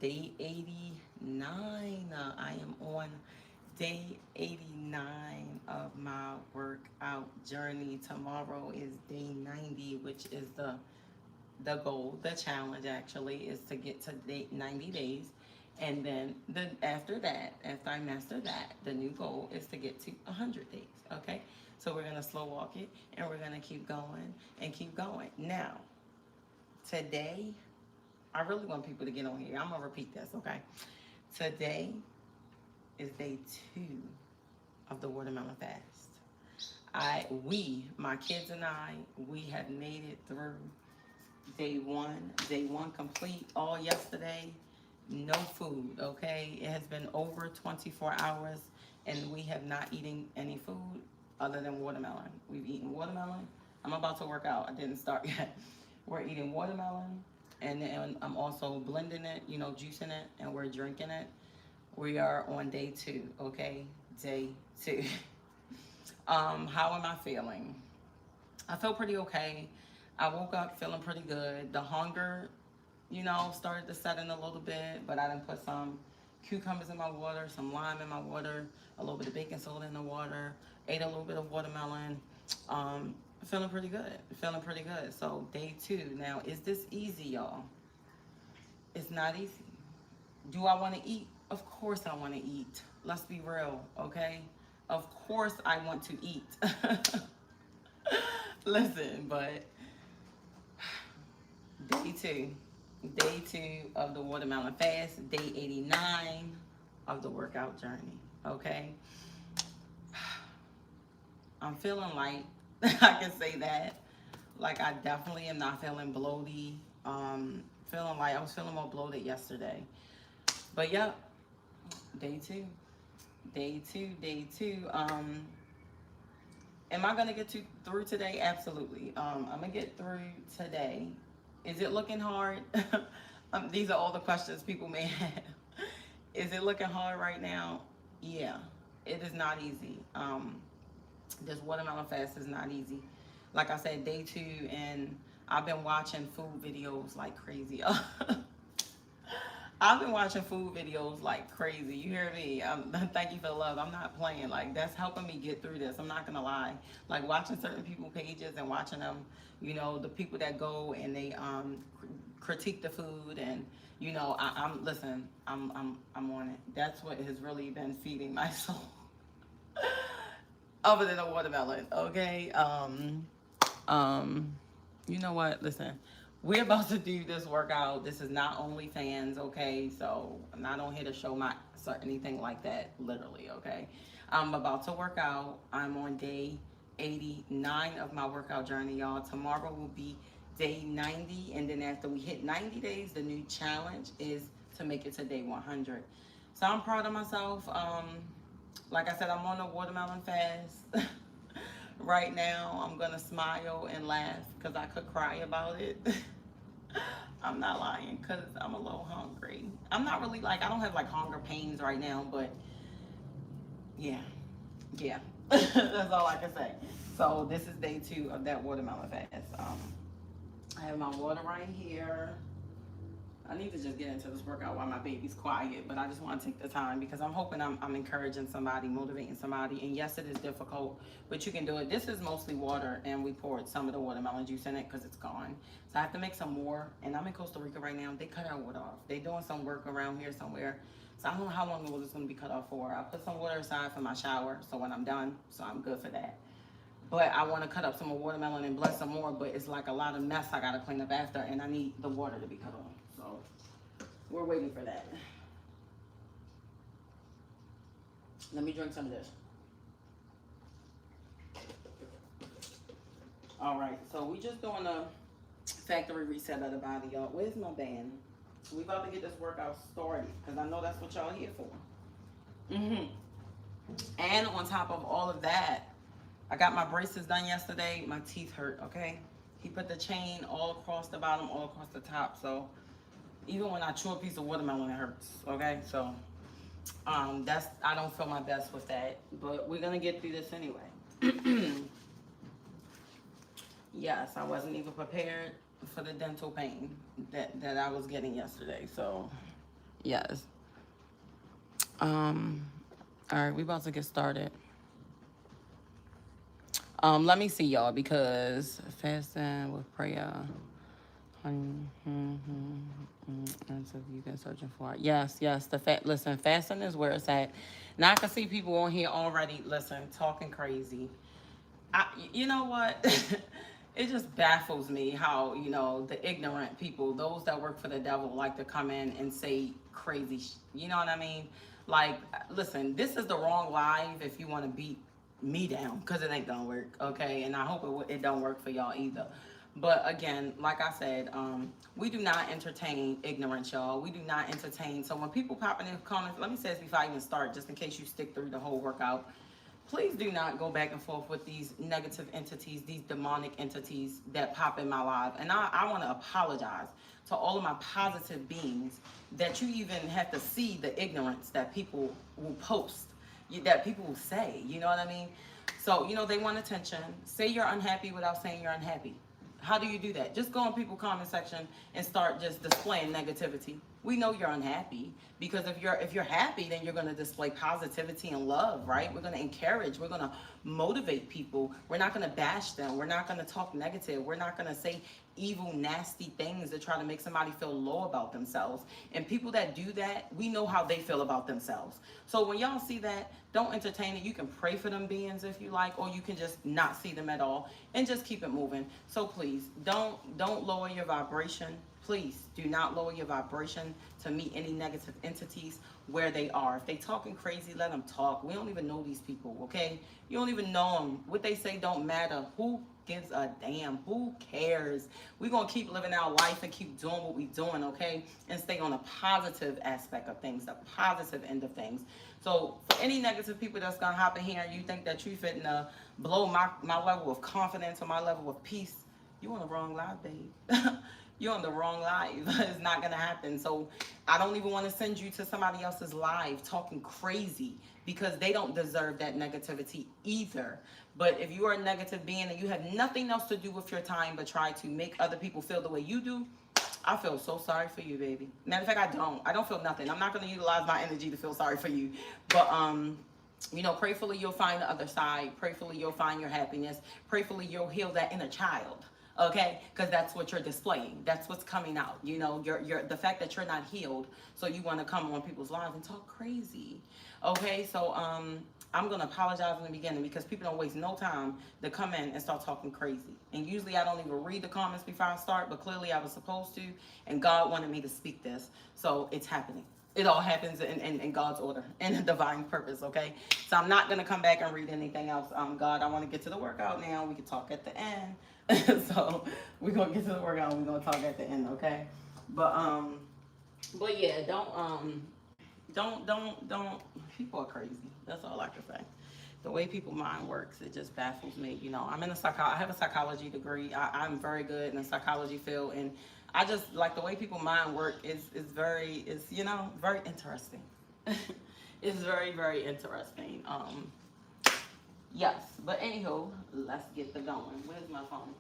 day 89. I am on day 89 of my workout journey. Tomorrow is day 90, which is the goal, the challenge actually, is to get to 90 days. And then after that, after I master that, the new goal is to get to 100 days. Okay? So we're going to slow walk it and we're going to keep going and keep going. Now, today, I really want people to get on here. I'm going to repeat this, okay? Today is day 2 of the watermelon fast. My kids and I, we have made it through day 1. Day 1 complete all yesterday. No food, okay? It has been over 24 hours and we have not eaten any food other than watermelon. We've eaten watermelon. I'm about to work out. I didn't start yet. We're eating watermelon and then I'm also blending it, juicing it, and we're drinking it. We are on day 2, okay? Day 2. How am I feeling? I feel pretty okay. I woke up feeling pretty good. The hunger, started to set in a little bit, but I done put some cucumbers in my water, some lime in my water, a little bit of baking soda in the water, ate a little bit of watermelon. Feeling pretty good. Feeling pretty good. So day 2. Now, is this easy, y'all? It's not easy. Do I want to eat? Of course I want to eat. Let's be real, okay? Of course I want to eat. Listen, but day 2. Day 2 of the watermelon fast. Day 89 of the workout journey, okay? I'm feeling light. I can say that. Like, I definitely am not feeling bloated. Feeling like I was feeling more bloated yesterday. But yep, day 2. Day 2, day 2. Am I gonna get through today? Absolutely. I'm gonna get through today. Is it looking hard? These are all the questions people may have. Is it looking hard right now? Yeah, it is not easy. This watermelon fast is not easy. Like I said, day 2, and I've been watching food videos like crazy. I've been watching food videos like crazy. You hear me? Thank you for the love. I'm not playing. Like, that's helping me get through this. I'm not going to lie. Like, watching certain people pages and watching them, the people that go and they critique the food, and, listen, I'm on it. That's what has really been feeding my soul. Other than a watermelon, okay? You know what? Listen, we're about to do this workout. This is not OnlyFans, okay? So I'm not on here to show my anything like that, literally, okay? I'm about to work out. I'm on day 89 of my workout journey, y'all. Tomorrow will be day 90, and then after we hit 90 days, the new challenge is to make it to day 100. So I'm proud of myself. Like I said, I'm on a watermelon fast. Right now, I'm gonna smile and laugh because I could cry about it. I'm not lying because I'm a little hungry. I'm not really I don't have hunger pains right now, but yeah. That's all I can say. So this is day 2 of that watermelon fast. I have my water right here. I need to just get into this workout while my baby's quiet, but I just want to take the time because I'm hoping I'm encouraging somebody, motivating somebody. And yes, it is difficult, but you can do it. This is mostly water, and we poured some of the watermelon juice in it because it's gone. So I have to make some more, and I'm in Costa Rica right now. They cut our water off. They're doing some work around here somewhere. So I don't know how long the water's going to be cut off for. I put some water aside for my shower, so when I'm done, so I'm good for that. But I want to cut up some more watermelon and blend some more, but it's like a lot of mess I got to clean up after, and I need the water to be cut off. So we're waiting for that. Let me drink some of this. All right, so we just doing a factory reset of the body, y'all. Where's my band? We about to get this workout started because I know that's what y'all here for. And on top of all of that, I got my braces done yesterday. My teeth hurt, okay? He put the chain all across the bottom, all across the top. So even when I chew a piece of watermelon, it hurts, okay? So I don't feel my best with that, but we're gonna get through this anyway. Yes, I wasn't even prepared for the dental pain that I was getting yesterday. So Yes. All right, we about to get started. Let me see y'all because fasting with prayer. Answer you've been searching for. Yes, yes. Listen, fasting is where it's at. Now I can see people on here already. Listen, talking crazy. You know what? It just baffles me how, the ignorant people, those that work for the devil, like to come in and say crazy. You know what I mean? Like, listen, this is the wrong live if you want to beat me down, because it ain't gonna work, okay? And I hope it don't work for y'all either. But again, like I said, we do not entertain ignorance, y'all. We do not entertain. So when people pop in the comments, let me say this before I even start, just in case you stick through the whole workout. Please do not go back and forth with these negative entities, these demonic entities that pop in my life. And I want to apologize to all of my positive beings that you even have to see the ignorance that people will post, that people will say. You know what I mean? So, they want attention. Say you're unhappy without saying you're unhappy. How do you do that? Just go in people's comment section and start just displaying negativity. We know you're unhappy, because if you're happy, then you're going to display positivity and love, right? We're going to encourage, we're going to motivate people. We're not going to bash them. We're not going to talk negative. We're not going to say evil, nasty things to try to make somebody feel low about themselves. And people that do that, we know how they feel about themselves. So when y'all see that, don't entertain it. You can pray for them beings if you like, or you can just not see them at all and just keep it moving. So please don't lower your vibration. Please do not lower your vibration to meet any negative entities where they are. If they talking crazy, let them talk. We don't even know these people, okay? You don't even know them. What they say don't matter. Who gives a damn? Who cares? We're going to keep living our life and keep doing what we're doing, okay? And stay on a positive aspect of things, the positive end of things. So for any negative people that's going to hop in here and you think that you're fitting to blow my level of confidence or my level of peace, you on the wrong live, babe. You're on the wrong live. It's not going to happen. So I don't even want to send you to somebody else's live talking crazy, because they don't deserve that negativity either. But if you are a negative being and you have nothing else to do with your time but try to make other people feel the way you do, I feel so sorry for you, baby. Matter of fact, I don't feel nothing. I'm not going to utilize my energy to feel sorry for you. But, prayfully you'll find the other side. Prayfully you'll find your happiness. Prayfully you'll heal that inner child. Okay, because that's what you're displaying. That's what's coming out. You're the fact that you're not healed, so you want to come on people's lives and talk crazy. Okay, so I'm gonna apologize in the beginning, because people don't waste no time to come in and start talking crazy. And usually I don't even read the comments before I start, but clearly I was supposed to, and God wanted me to speak this, so it's happening. It all happens in God's order and a divine purpose, okay? So I'm not going to come back and read anything else. God, I want to get to the workout now. We can talk at the end. So we're going to get to the workout and we're going to talk at the end, okay? But yeah, don't, people are crazy. That's all I can say. The way people's mind works, it just baffles me. I have a psychology degree. I'm very good in the psychology field, and I just like the way people's mind work is very interesting. It's very, very interesting. Yes, but anywho, let's get the going. Where's my phone?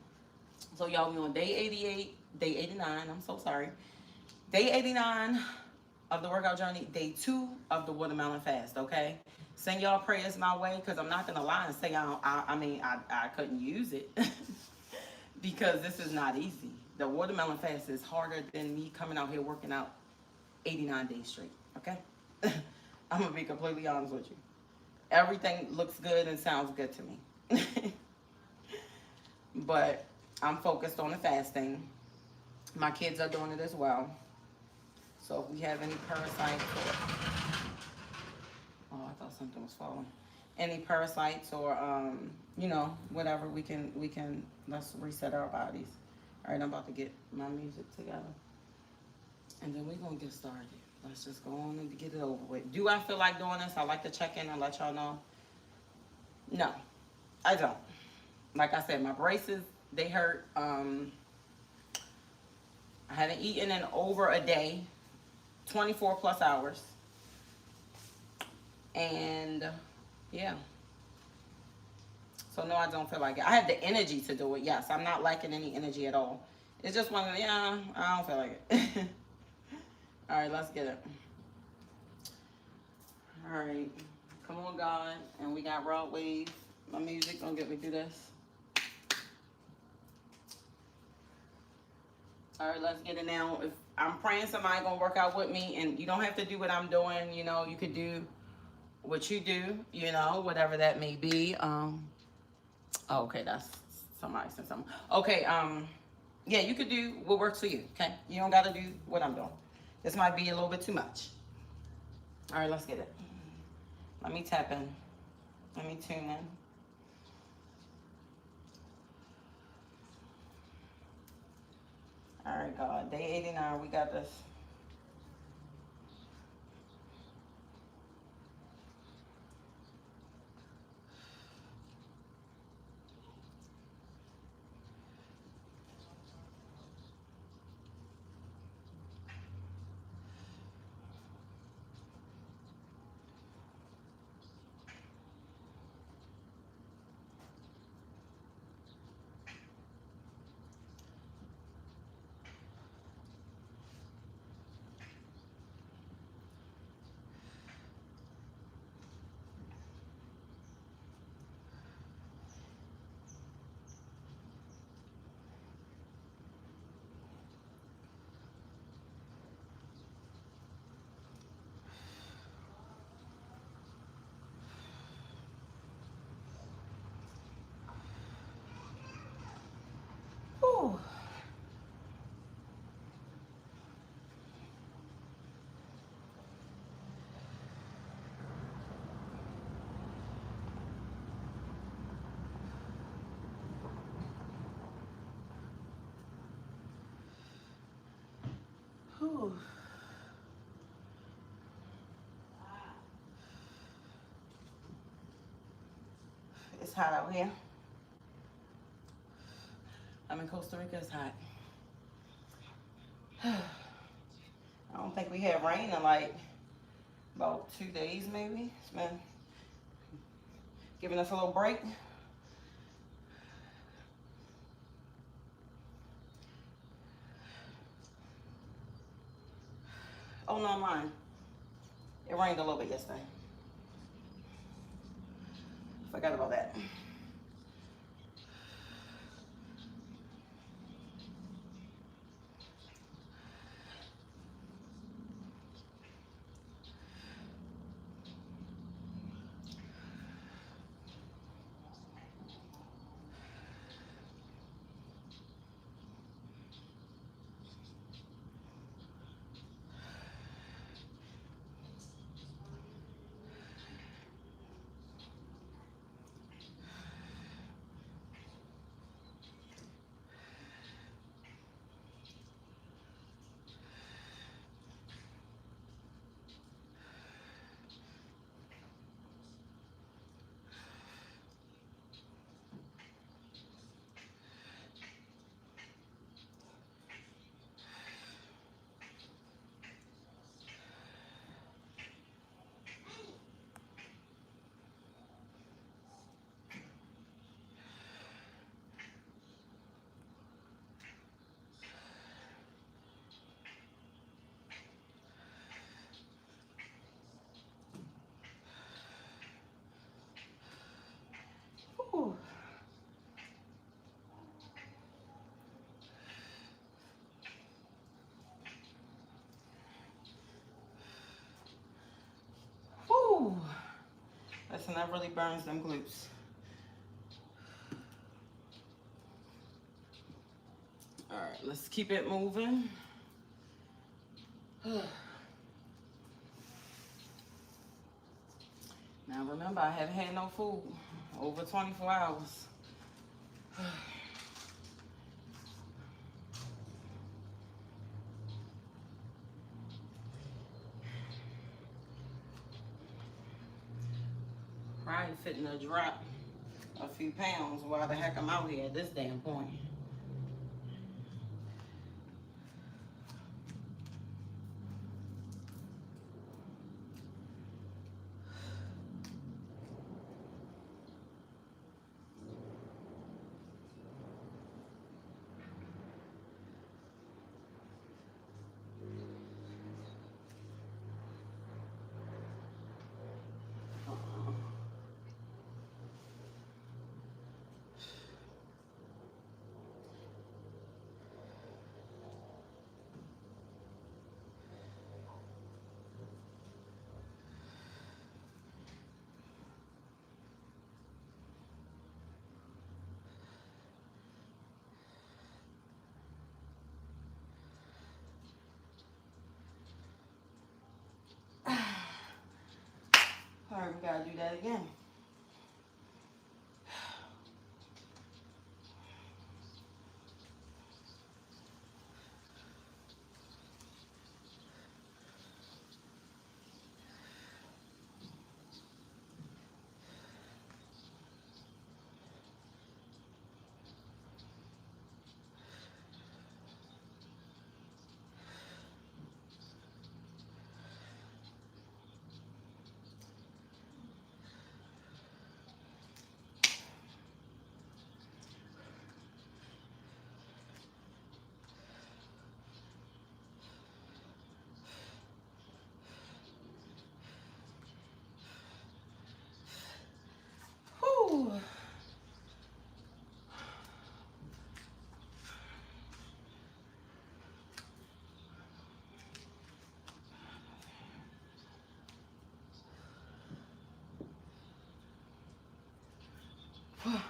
So y'all, we on day 88, day 89. I'm so sorry. Day 89 of the workout journey, day 2 of the watermelon fast. Okay, send y'all prayers my way, because I'm not gonna lie and say I couldn't use it because this is not easy. The watermelon fast is harder than me coming out here working out 89 days straight, okay? I'm going to be completely honest with you. Everything looks good and sounds good to me. But I'm focused on the fasting. My kids are doing it as well. So if we have any parasites oh, I thought something was falling. Any parasites or, whatever, we can, let's reset our bodies. All right, I'm about to get my music together. And then we're going to get started. Let's just go on and get it over with. Do I feel like doing this? I like to check in and let y'all know. No, I don't. Like I said, my braces, they hurt. I haven't eaten in over a day, 24 plus hours. And, yeah. So, no, I don't feel like it. I have the energy to do it, yes. I'm not lacking any energy at all. It's just one of the, I don't feel like it. All right, let's get it. All right. Come on, God. And we got Raw Wave. My music gonna get me through this. All right, let's get it now. If I'm praying somebody gonna work out with me, and you don't have to do what I'm doing. You know, you could do what you do. You know, whatever that may be. Oh, okay, that's somebody said something. Okay, yeah, you could do what works for you. Okay, you don't gotta do what I'm doing. This might be a little bit too much. All right, let's get it. Let me tap in. Let me tune in. All right, God. Day 89. We got this. Whew. Whew. It's hot out here. I'm in Costa Rica. It's hot. I don't think we had rain in like about 2 days, maybe. It's been giving us a little break. Oh no, mine. It rained a little bit yesterday. Forgot about that. Whew. Whew. Listen, that really burns them glutes. All right, let's keep it moving. Now remember, I haven't had no food over 24 hours. Probably fitting to drop a few pounds while the heck I'm out here at this damn point. All right, we gotta do that again. Whew. Whew.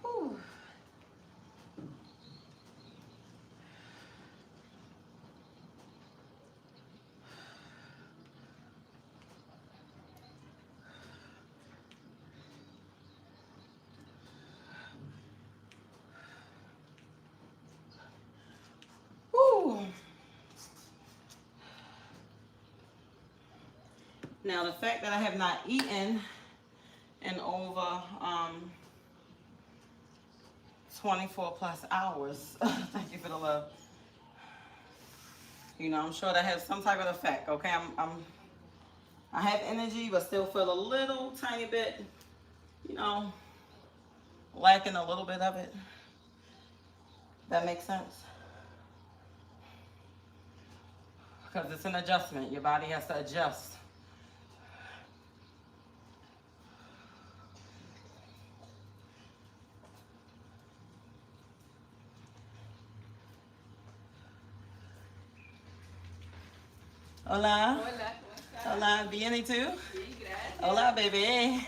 Whew. Whew. Now the fact that I have not eaten in over 24 plus hours. Thank you for the love. You know, I'm sure that has some type of effect. Okay, I have energy, but still feel a little tiny bit, you know, lacking a little bit of it. That makes sense. Because it's an adjustment. Your body has to adjust. Hola. Hola, ¿cómo estás? Hola, ¿viene tú? Sí, gracias. Hola, bebé.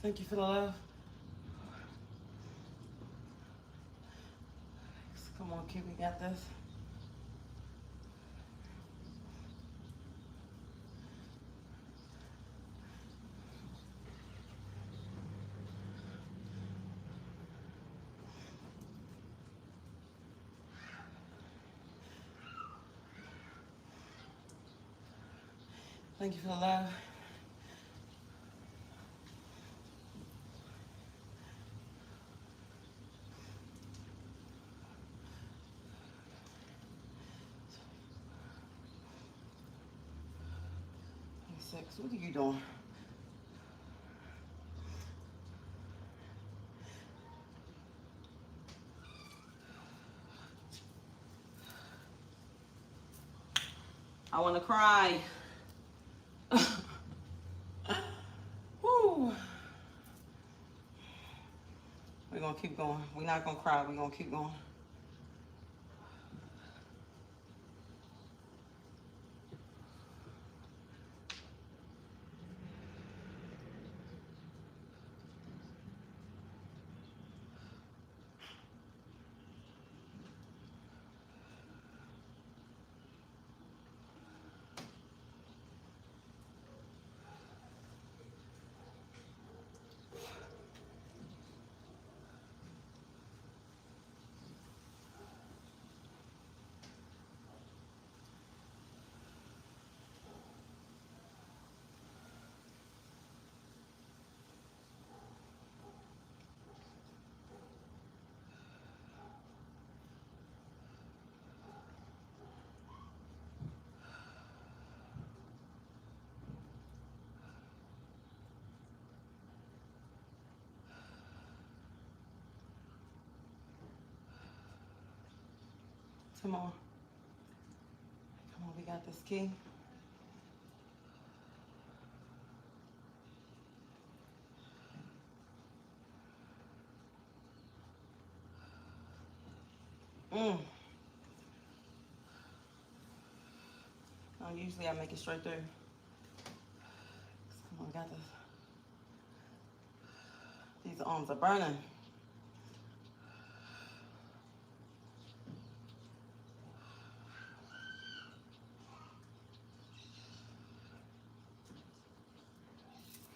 Thank you for the love. Come on, kid, we got this. Thank you for the love. Six. What are you doing? I want to cry. Woo. We're going to keep going. We're not going to cry. We're going to keep going. Come on. Come on, we got this key. Now, usually I make it straight through. Come on, we got this. These arms are burning.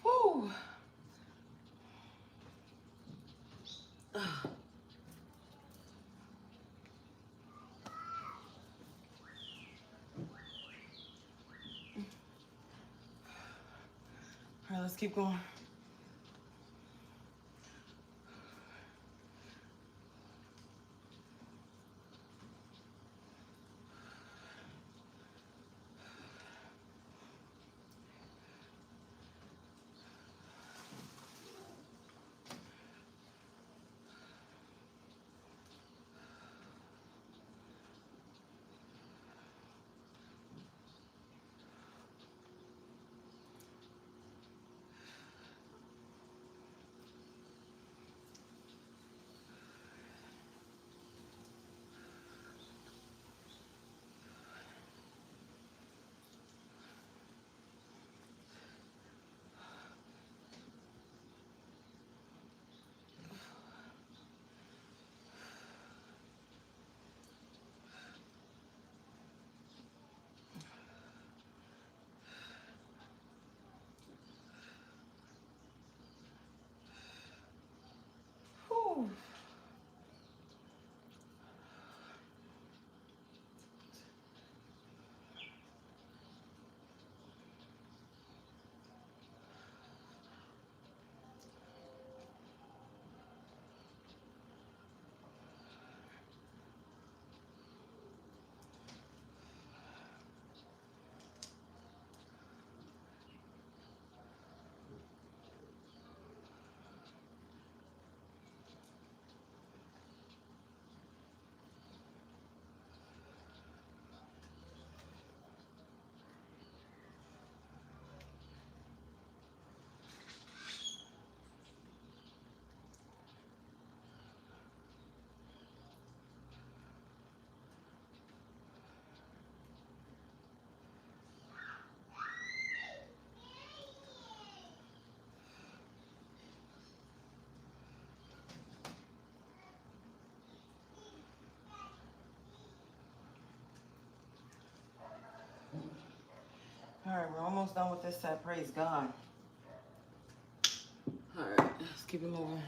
Woo. All right, let's keep going. almost done with this set, praise God. All right, let's keep it moving.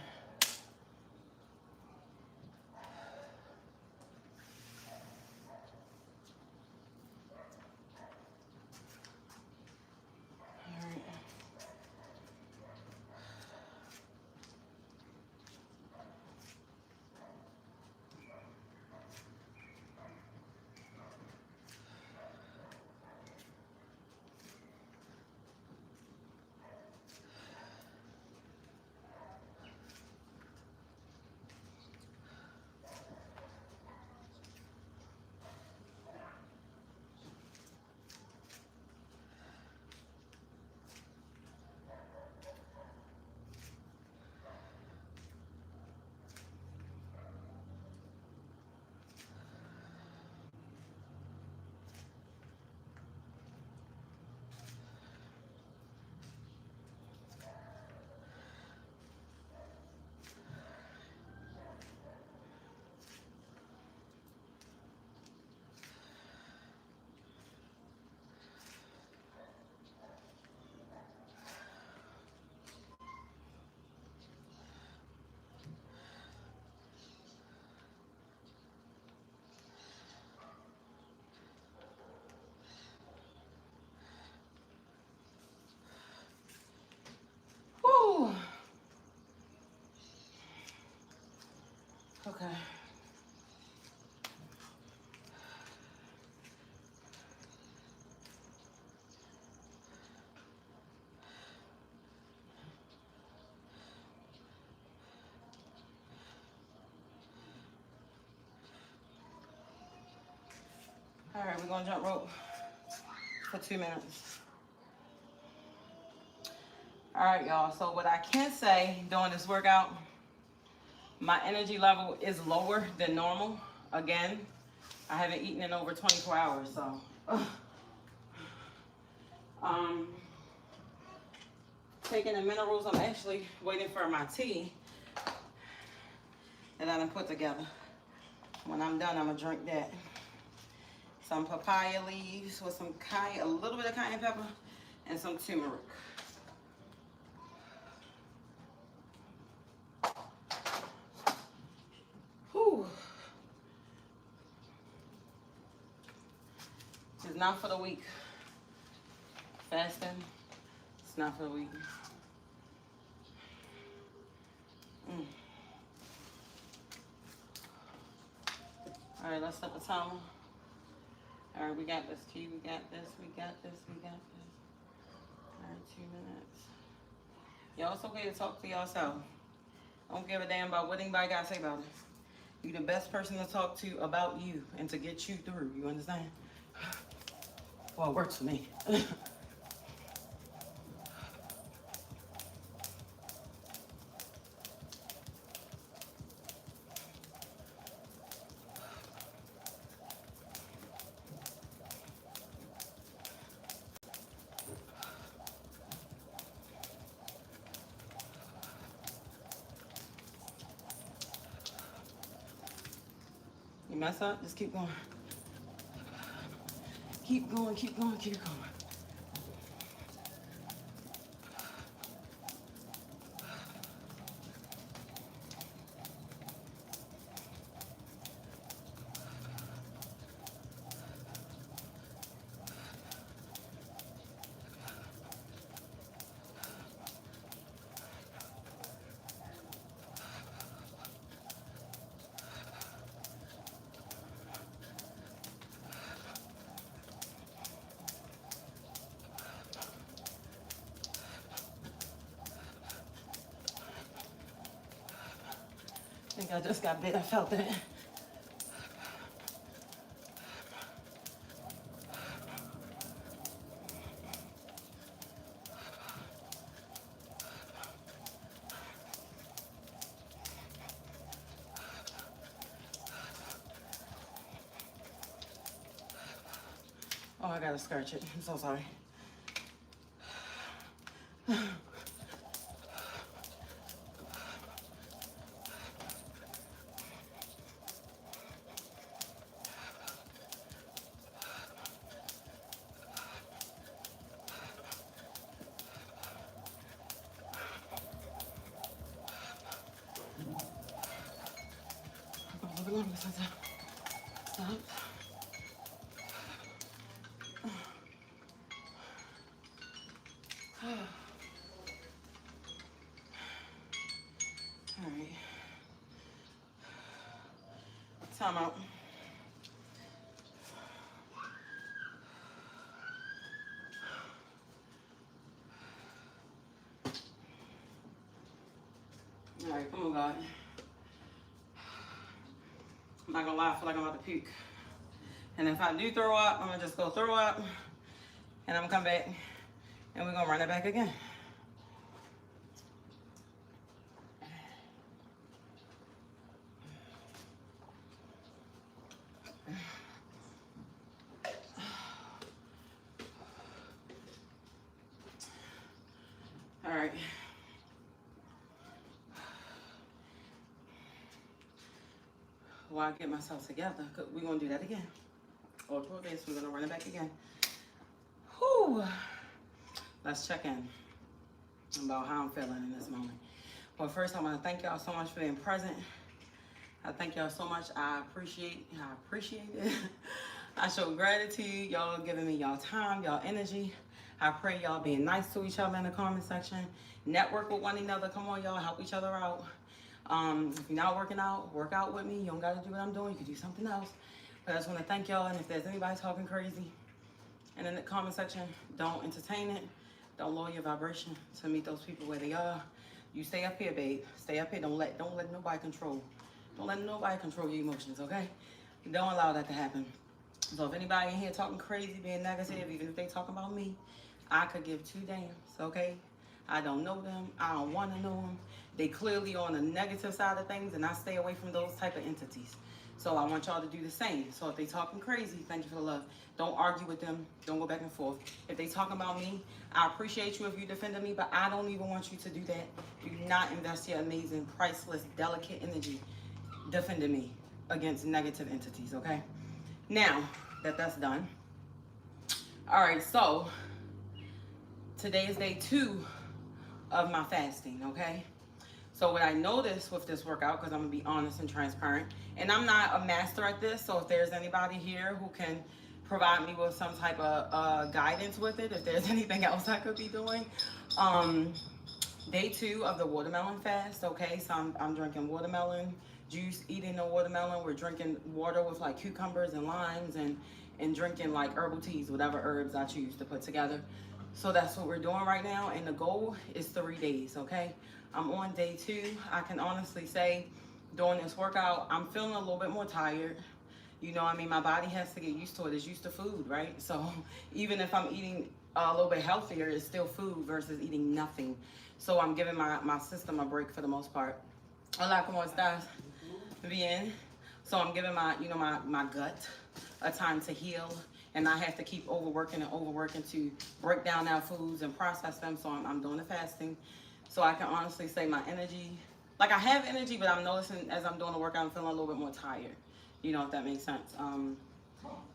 Whew. Okay. All right, we're gonna jump rope for 2 minutes. All right, y'all. So what I can say during this workout, my energy level is lower than normal. Again, I haven't eaten in over 24 hours, so. Taking the minerals, I'm actually waiting for my tea that I done put together. When I'm done, I'm gonna drink that. Some papaya leaves with some a little bit of cayenne pepper and some turmeric. Whew. It's not for the weak. Fasting, it's not for the weak. All right, let's set the timer. All right, we got this, T. We got this, we got this, we got this. All right, 2 minutes. Y'all, it's okay to talk to yourself. Don't give a damn about what anybody got to say about it. You're the best person to talk to about you and to get you through. You understand? Well, it works for me. You mess up, just keep going. Keep going, keep going, keep going. I think I just got bit. I felt that. Oh, I gotta scratch it. I'm so sorry. for longer since I stopped. All right. Time out. All right, come on, God. I'm not gonna lie, I feel like I'm about to puke. And if I do throw up, I'm gonna just go throw up, and I'm gonna come back, and we're gonna run it back again. All right. While I get myself together, we're gonna do that again. All 12 days, we're gonna run it back again. Whew. Let's check in about how I'm feeling in this moment. Well, first I wanna thank y'all so much for being present. I thank y'all so much. I appreciate it. I show gratitude. Y'all giving me y'all time, y'all energy. I pray y'all being nice to each other in the comment section. Network with one another. Come on, y'all, help each other out. If you're not working out, work out with me. You don't gotta do what I'm doing. You can do something else. But I just wanna thank y'all. And if there's anybody talking crazy and in the comment section, don't entertain it. Don't lower your vibration to meet those people where they are. You stay up here, babe. Stay up here. Don't let nobody control. Don't let nobody control your emotions, okay? Don't allow that to happen. So if anybody in here talking crazy, being negative, even if they talking about me, I could give two damns, okay? I don't know them. I don't want to know them. They clearly on the negative side of things, and I stay away from those type of entities. So I want y'all to do the same. So if they talking crazy, thank you for the love. Don't argue with them. Don't go back and forth. If they talking about me, I appreciate you if you defended me, but I don't even want you to do that. Do not invest your amazing, priceless, delicate energy defending me against negative entities, okay? Now that that's done, all right, so today is day 2 of my fasting, okay? So what I noticed with this workout, because I'm gonna be honest and transparent, and I'm not a master at this, so if there's anybody here who can provide me with some type of guidance with it, if there's anything else I could be doing. Day 2 of the watermelon fast, okay? So I'm drinking watermelon juice, eating the watermelon. We're drinking water with like cucumbers and limes, and drinking like herbal teas, whatever herbs I choose to put together. So that's what we're doing right now, and the goal is 3 days, okay? I'm on day 2. I can honestly say during this workout, I'm feeling a little bit more tired. You know, I mean, my body has to get used to it. It's used to food, right? So even if I'm eating a little bit healthier, it's still food versus eating nothing. So I'm giving my system a break for the most part. Hola, ¿cómo estás? Bien. So I'm giving my gut a time to heal, and I have to keep overworking to break down our foods and process them. So I'm doing the fasting. So I can honestly say my energy, like I have energy, but I'm noticing as I'm doing the workout, I'm feeling a little bit more tired. You know, if that makes sense.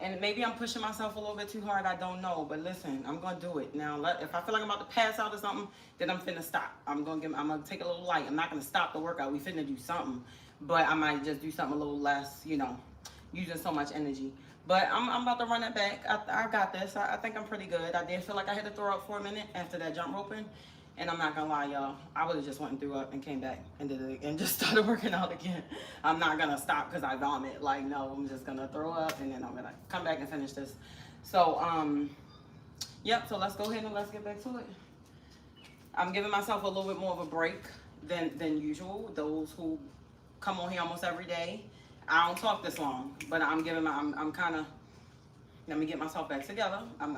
And maybe I'm pushing myself a little bit too hard. I don't know, but listen, I'm gonna do it now. If I feel like I'm about to pass out or something, then I'm finna stop. I'm gonna take a little light. I'm not gonna stop the workout. We finna do something, but I might just do something a little less. You know, using so much energy. But I'm about to run it back. I got this. I think I'm pretty good. I did feel like I had to throw up for a minute after that jump roping. And I'm not gonna lie, y'all, I would have just went and threw up and came back and did it and just started working out again. I'm not gonna stop because I vomit. Like, no, I'm just gonna throw up and then I'm gonna come back and finish this. So, yep, so let's go ahead and let's get back to it. I'm giving myself a little bit more of a break than usual. Those who come on here almost every day, I don't talk this long, but I'm kind of, let me get myself back together. I'm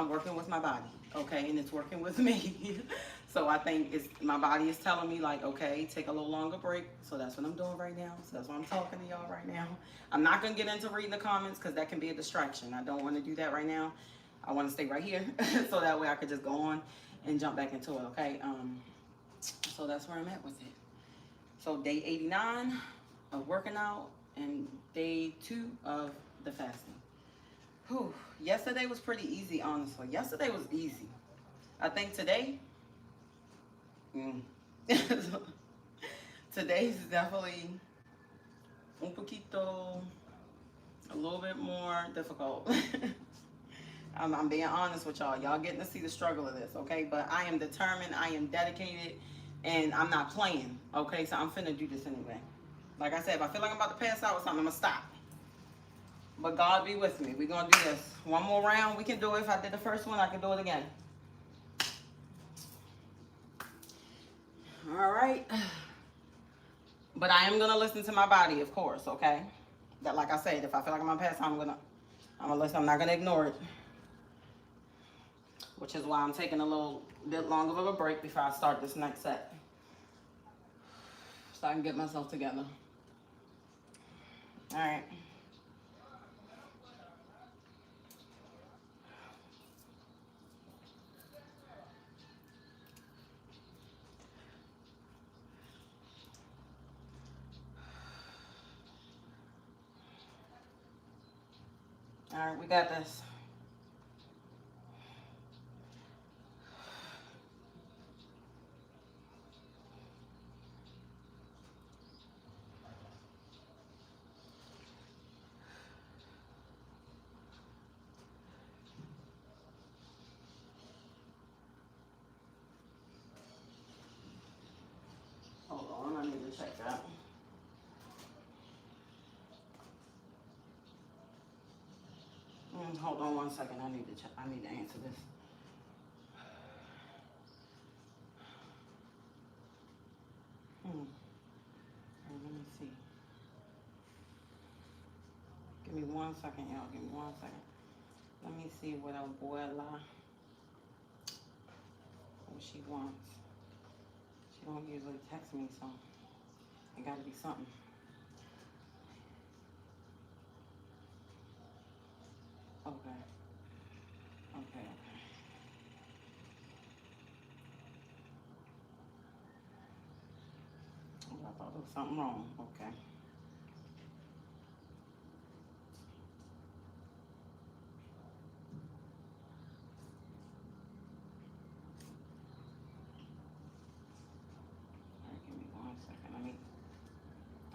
working with my body. Okay, and it's working with me. So I think my body is telling me like, okay, take a little longer break. So that's what I'm doing right now. So that's why I'm talking to y'all right now. I'm not gonna get into reading the comments because that can be a distraction. I don't want to do that right now. I want to stay right here so that way I could just go on and jump back into it. Okay, so that's where I'm at with it. So day 89 of working out and day 2 of the fasting. Whew. Yesterday was pretty easy, honestly. Yesterday was easy. I think today, today's definitely un poquito, a little bit more difficult. I'm being honest with y'all. Y'all getting to see the struggle of this, okay? But I am determined, I am dedicated, and I'm not playing, okay? So I'm finna do this anyway. Like I said, if I feel like I'm about to pass out or something, I'm gonna stop. But God be with me. We're gonna do this. One more round, we can do it. If I did the first one, I can do it again. All right. But I am gonna listen to my body, of course, okay? That, like I said, if I feel like I'm gonna pass out, I'm gonna listen. I'm not gonna ignore it. Which is why I'm taking a little bit longer of a break before I start this next set. So I can get myself together. All right. All right, we got this. Hold on, I need to check that. Hold on 1 second. I need to check. I need to answer this. Let me see. Give me 1 second, y'all. Give me 1 second. Let me see what Abuela, what she wants. She don't usually text me, so it gotta be something. Okay. Okay. Oh, I thought there was something wrong. Okay.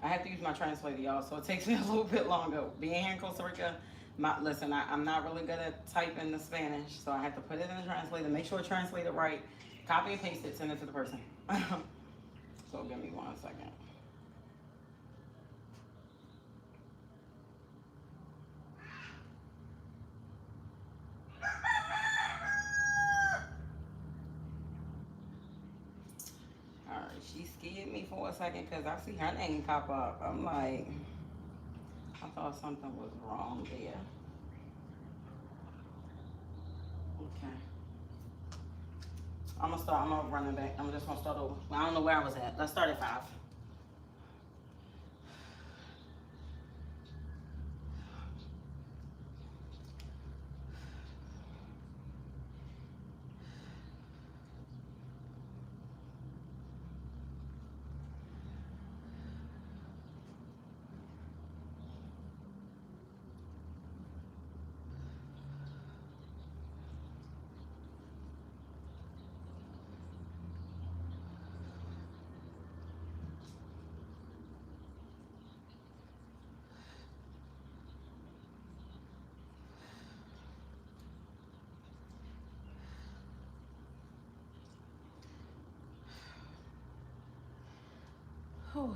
I have to use my translator, y'all, so it takes me a little bit longer. Being here in Costa Rica, listen, I'm not really good at typing the Spanish, so I have to put it in the translator, make sure it's translated right, copy and paste it, send it to the person. So give me 1 second. All right, she scared me for a second because I see her name pop up. I'm like, I thought something was wrong there. Okay. I'm gonna run it back. I'm just gonna start over. I don't know where I was at. Let's start at 5. Whew.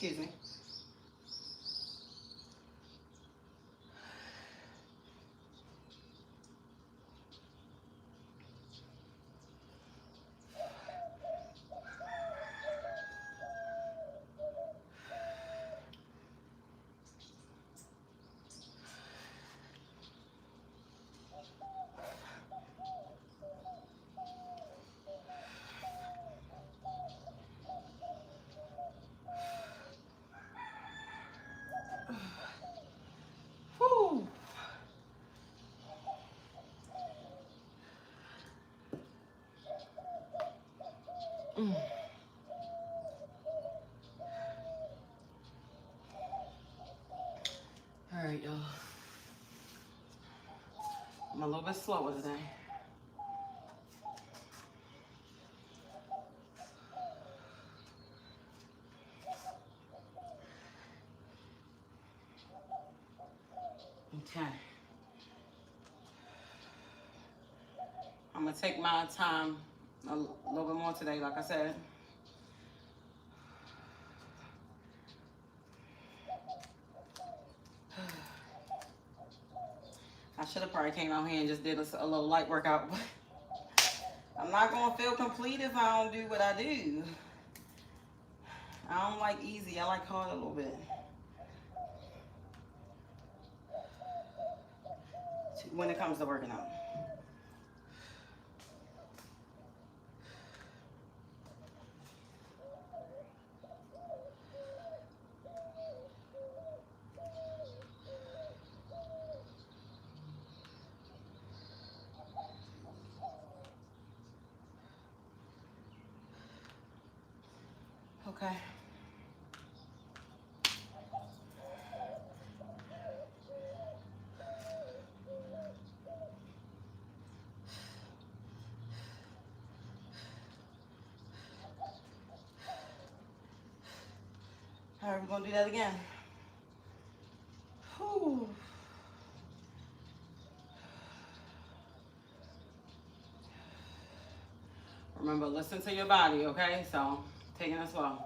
Excuse me. Whew. All right, y'all. I'm a little bit slower today. Okay. I'm gonna take my time a little bit more today, like I said. I should have probably came out here and just did a little light workout, but I'm not gonna feel complete if I don't do what I do. I don't like easy, I like hard a little bit. When it comes to working out. Okay. All right, we're gonna do that again. Whew. Remember, listen to your body, okay? So, taking it slow.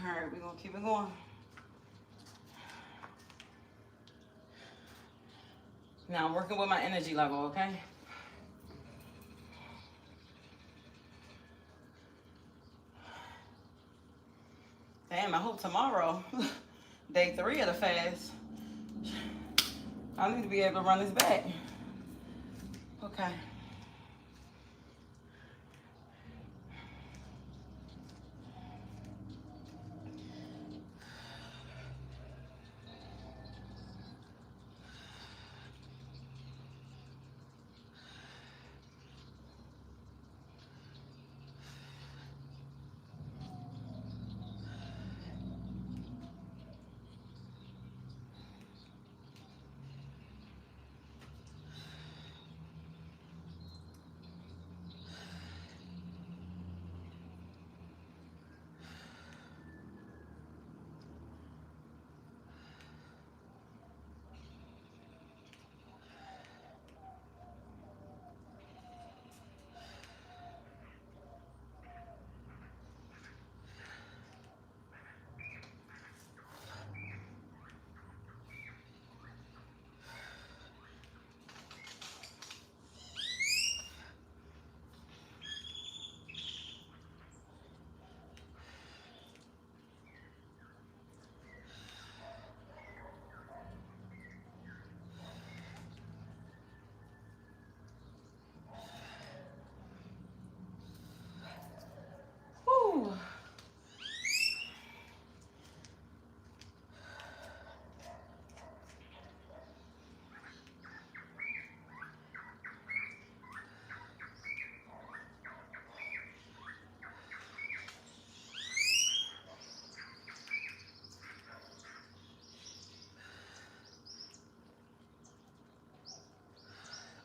All right, we're gonna keep it going. Now I'm working with my energy level, okay? Damn, I hope tomorrow, day 3 of the fast, I need to be able to run this back. Okay.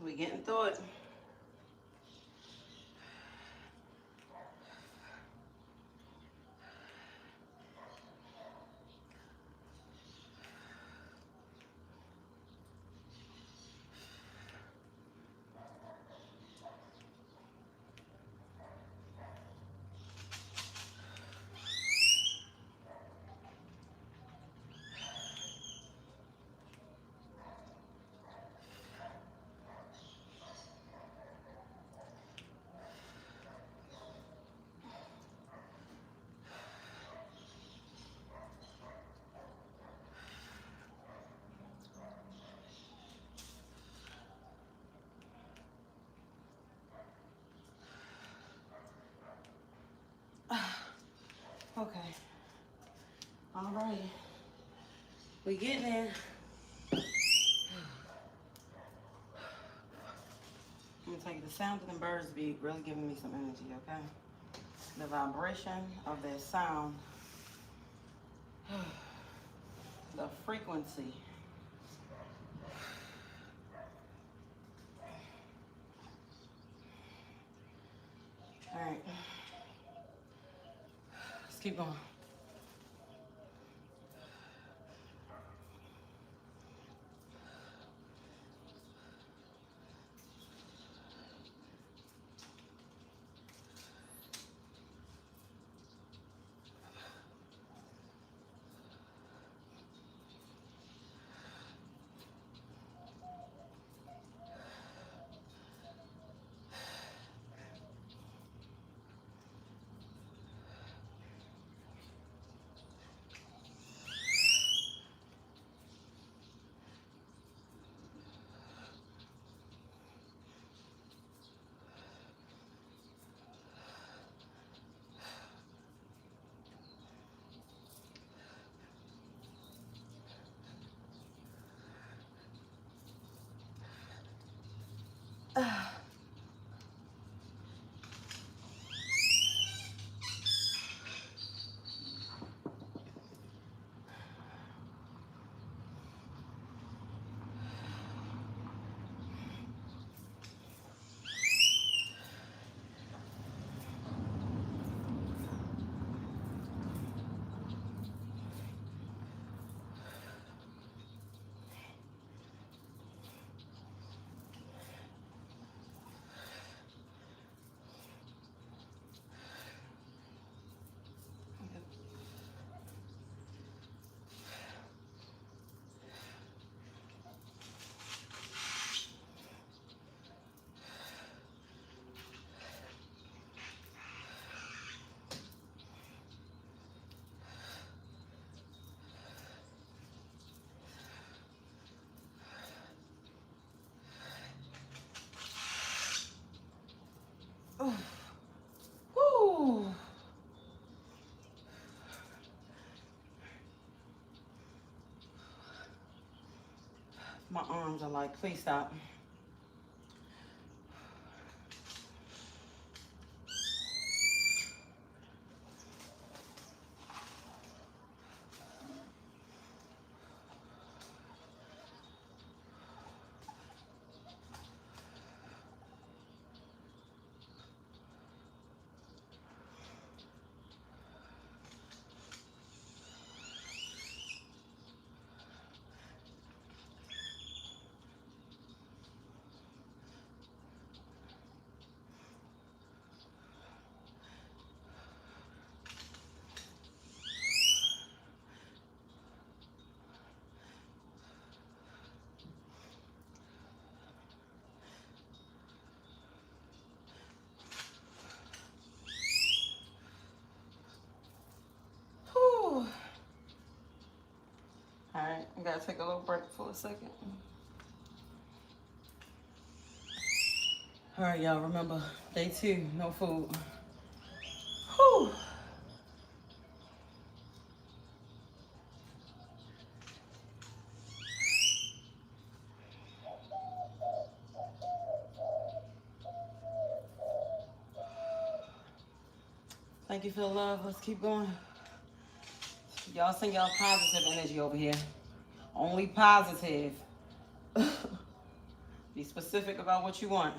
We getting through it. Okay. All right. We getting there. I'm gonna tell you, the sound of the birds be really giving me some energy, okay? The vibration of their sound, the frequency. All right. Let's keep going. Woo. My arms are like, please stop. Whew. All right, I gotta take a little break for a second. All right, y'all, remember, day 2, no food. Whew. Thank you for the love. Let's keep going. Y'all send y'all positive energy over here. Only positive. Be specific about what you want.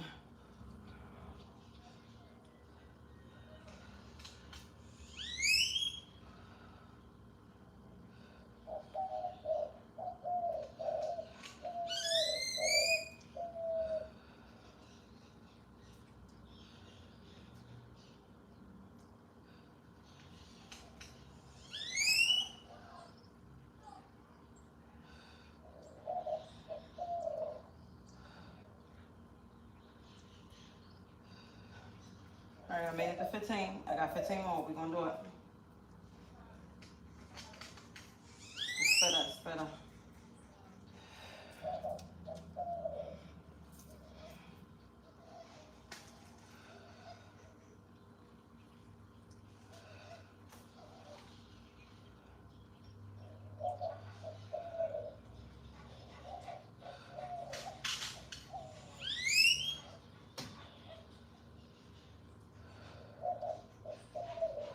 All right, I made it to 15. I got 15 more. We're gonna do it. It's better, it's better.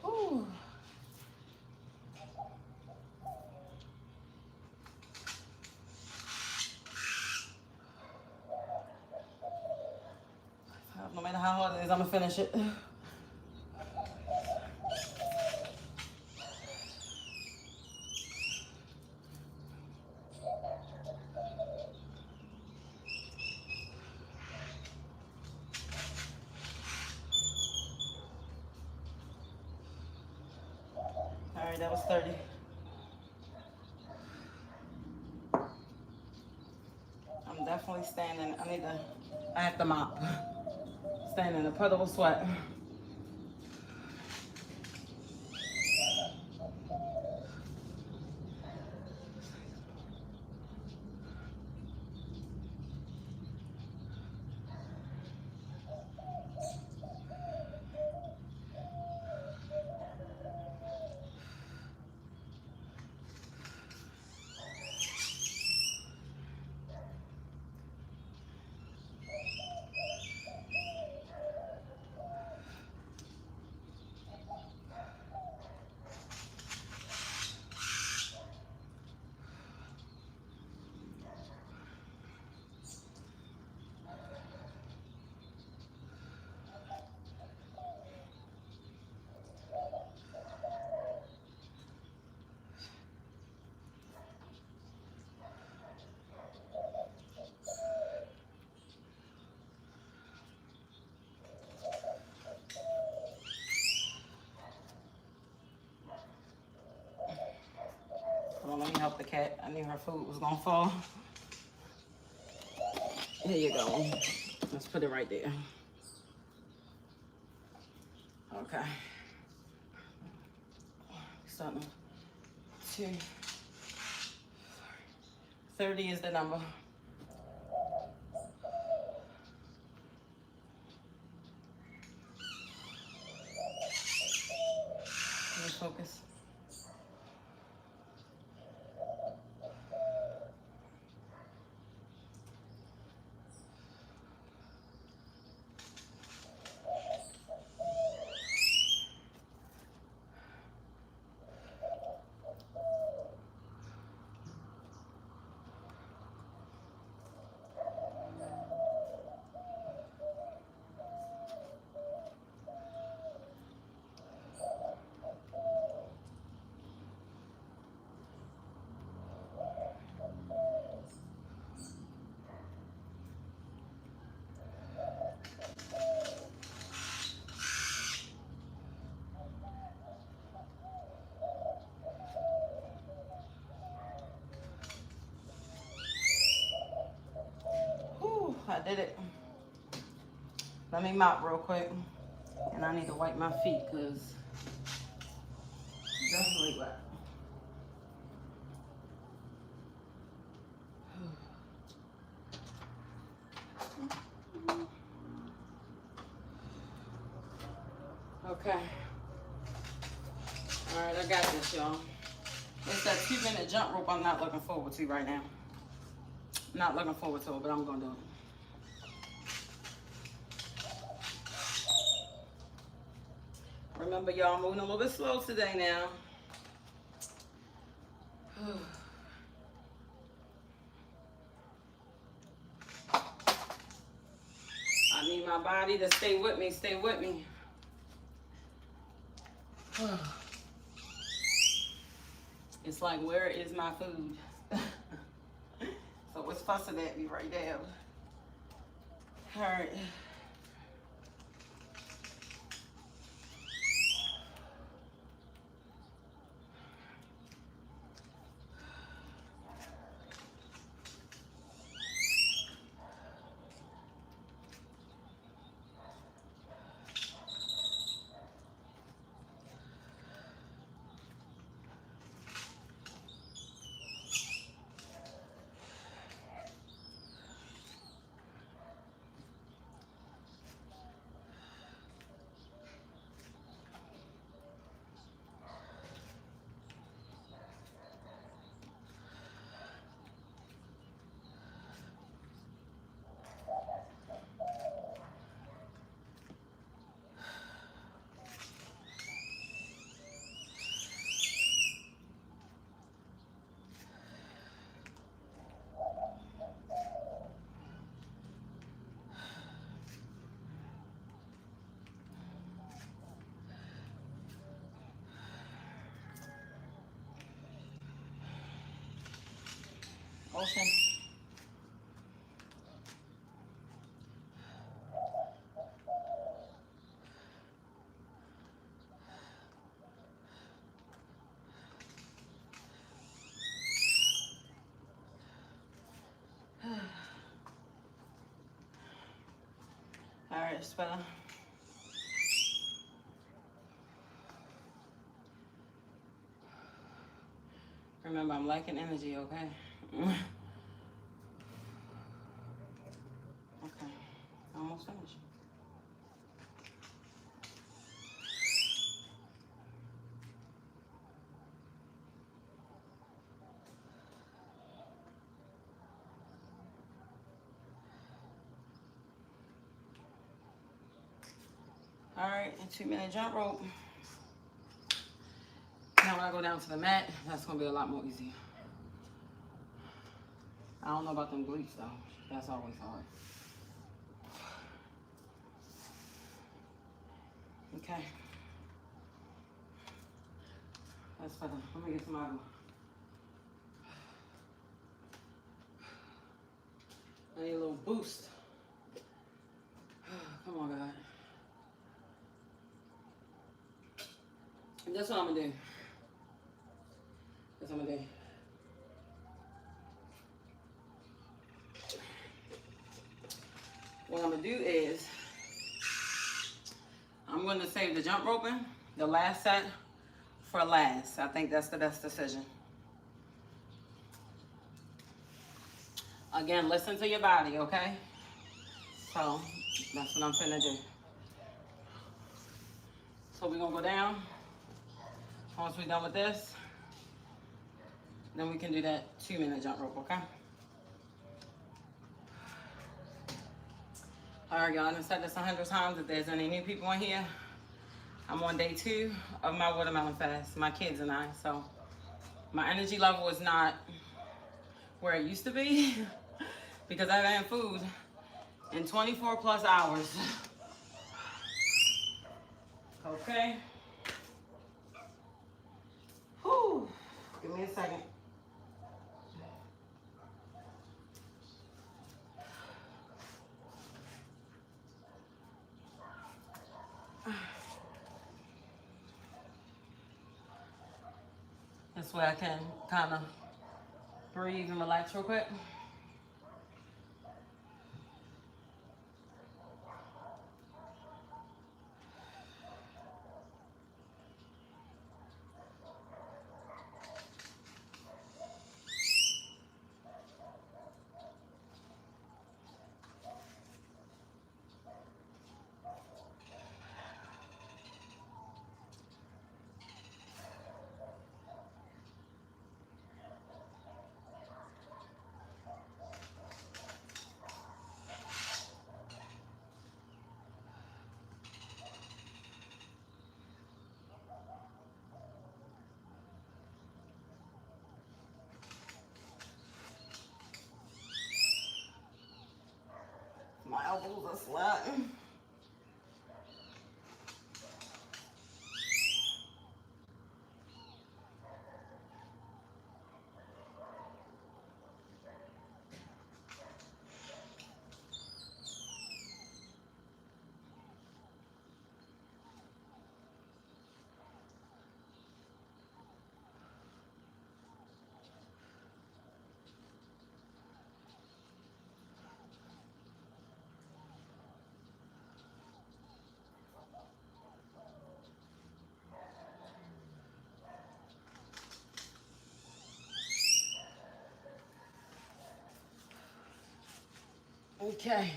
Whew. No matter how hard it is, I'm gonna finish it. All right, that was 30. I'm definitely standing. I have to mop. Standing in a puddle of sweat. Hold on, let me help the cat. I knew her food was gonna fall. Here you go. Let's put it right there. Okay. Starting 2. 30 is the number. Let me focus. I did it. Let me mop real quick. And I need to wipe my feet because definitely wet. Okay. Alright, I got this, y'all. It's that 2-minute jump rope I'm not looking forward to right now. Not looking forward to it, but I'm gonna do it. Remember, y'all, moving a little bit slow today now. need my body to stay with me, stay with me. It's like, where is my food? So what's fussing at me right now? All right. Ocean. All right, Spella. Remember, I'm lacking energy, okay? Okay, almost finished. All right, and 2-minute jump rope. Now when I go down to the mat, that's gonna be a lot more easier. I don't know about them glutes though. That's always hard. Okay. That's better. Let me get some agua. I need a little boost. Come on, God. And that's what I'm gonna do. That's what I'm gonna do. What I'm gonna do is, I'm gonna save the jump roping, the last set, for last. I think that's the best decision. Again, listen to your body, okay? So, that's what I'm finna do. So we're gonna go down. Once we're done with this, then we can do that 2-minute jump rope, okay? All right, y'all, I've said this 100 times. If there's any new people in here, I'm on day 2 of my watermelon fast, my kids and I. So my energy level is not where it used to be because I haven't had food in 24 plus hours. Okay. Whew. Give me a second. This way I can kind of breathe and relax real quick. elbows are sweating. Okay.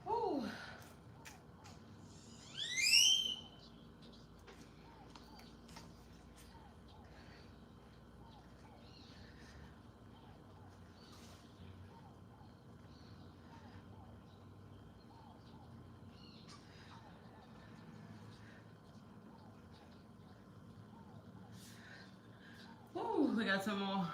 Whew. Whew, we got some more.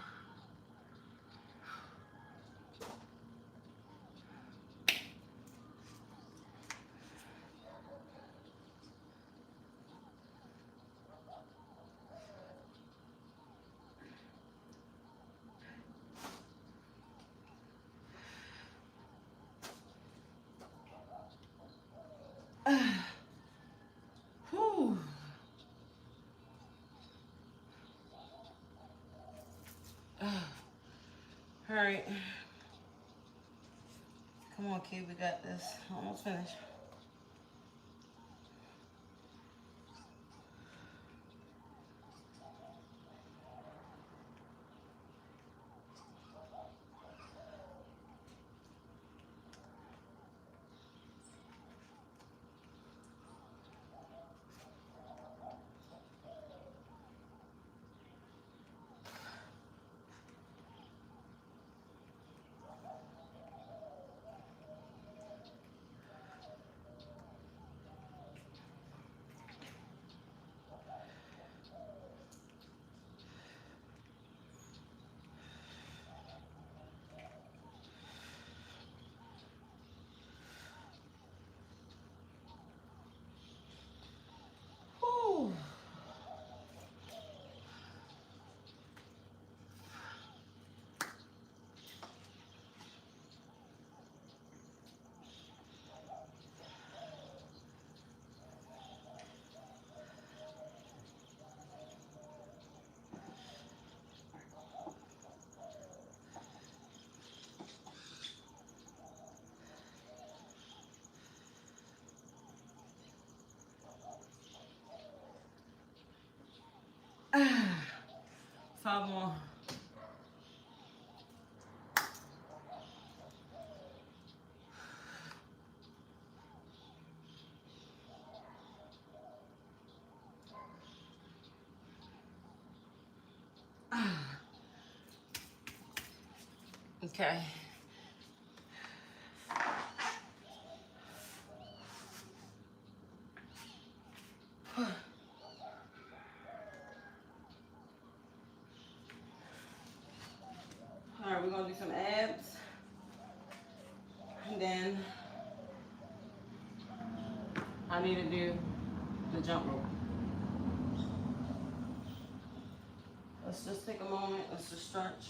Whew. All right. Come on, kid, we got this. Almost finished. Whew. Five more. Okay. All right, we're gonna do some abs, and then I need to do the jump rope. Let's just take a moment. Let's just stretch.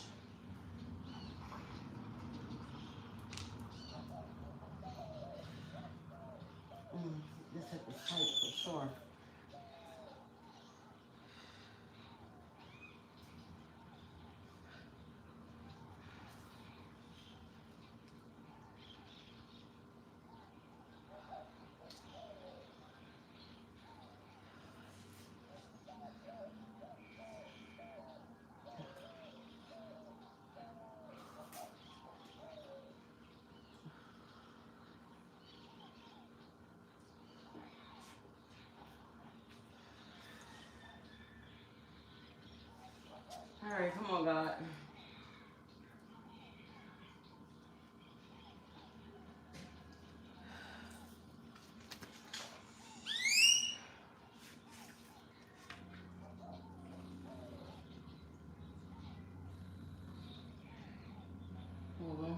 This hip is tight for sure. right, come on, God. Mm-hmm.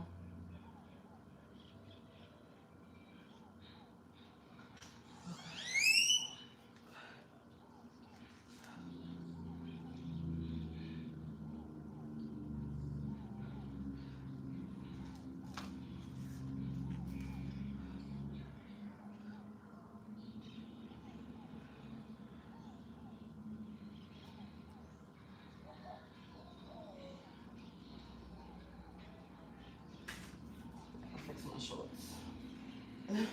Fix my shorts. That's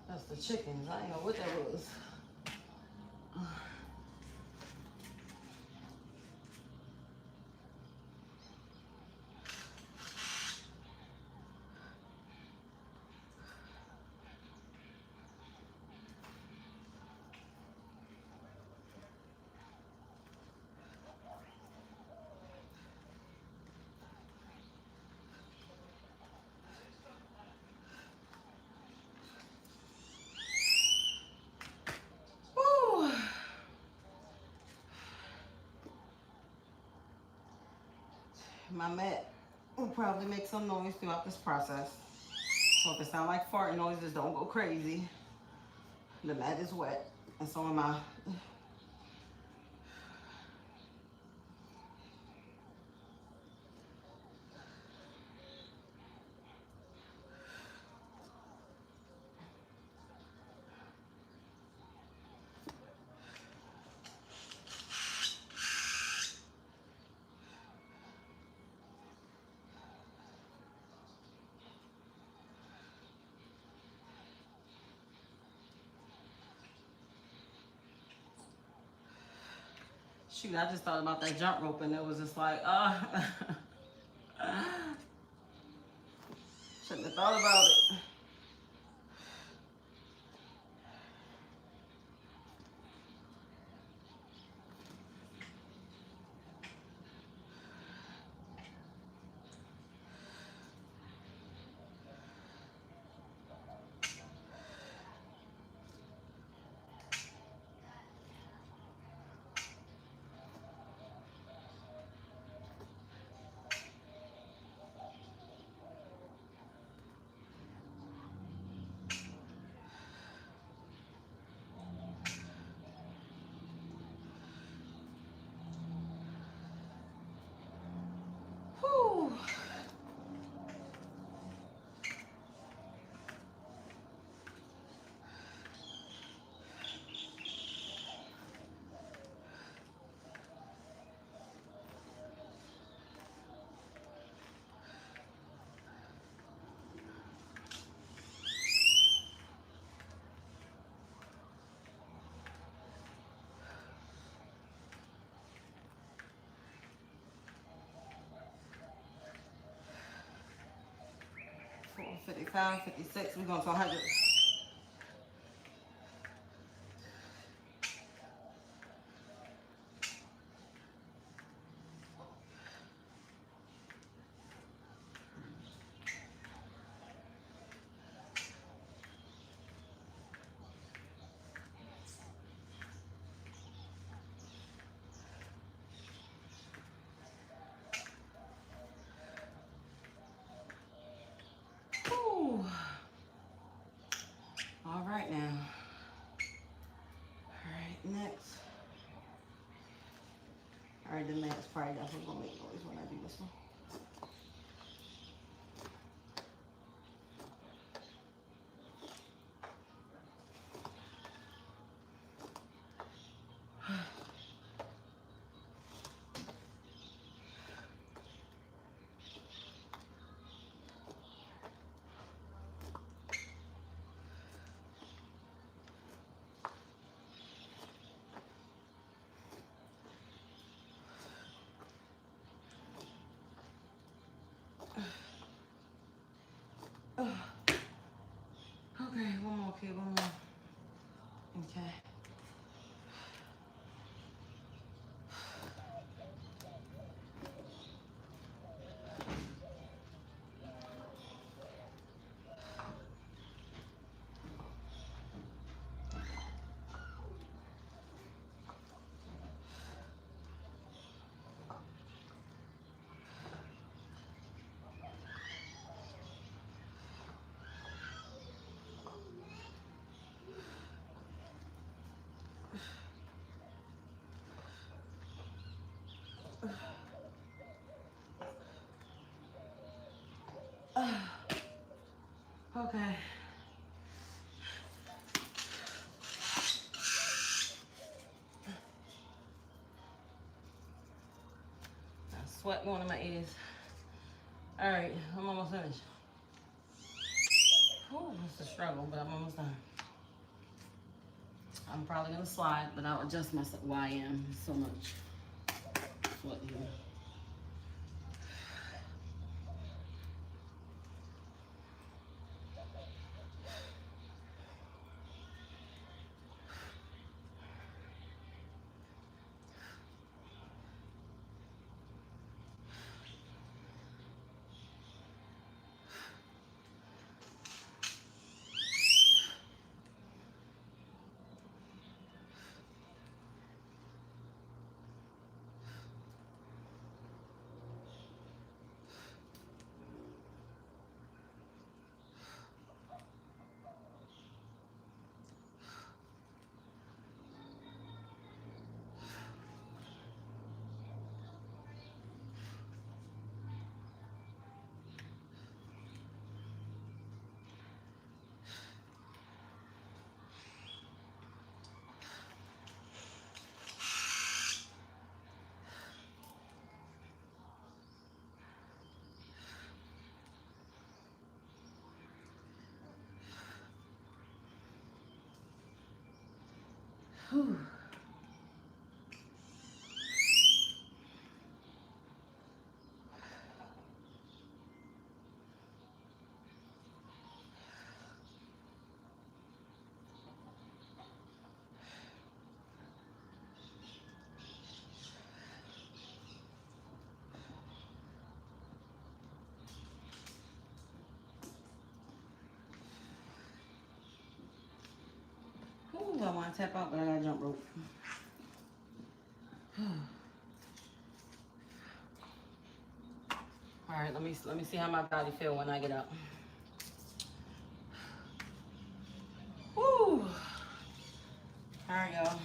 That's the chickens. I didn't know what that was. Woo! My mat will probably make some noise throughout this process. So if it sounds like fart noises, don't go crazy. The mat is wet, and so am I. Shoot, I just thought about that jump rope, and it was just like, shouldn't have thought about it. Whew. Four, 55, 56, we're going to 100. Whew. All right now. All right, next. Alright, the mat's probably definitely gonna make noise when I do this one. Okay, one more, okay, one more. Okay. Okay. Sweat going in my ears. All right, I'm almost finished. Oh, it's a struggle, but I'm almost done. I'm probably gonna slide, but I'll adjust myself. Why I am so much sweat here. Whew. Ooh, I want to tap out, but I gotta jump rope. All right, let me see how my body feel when I get up. Woo! All right, y'all.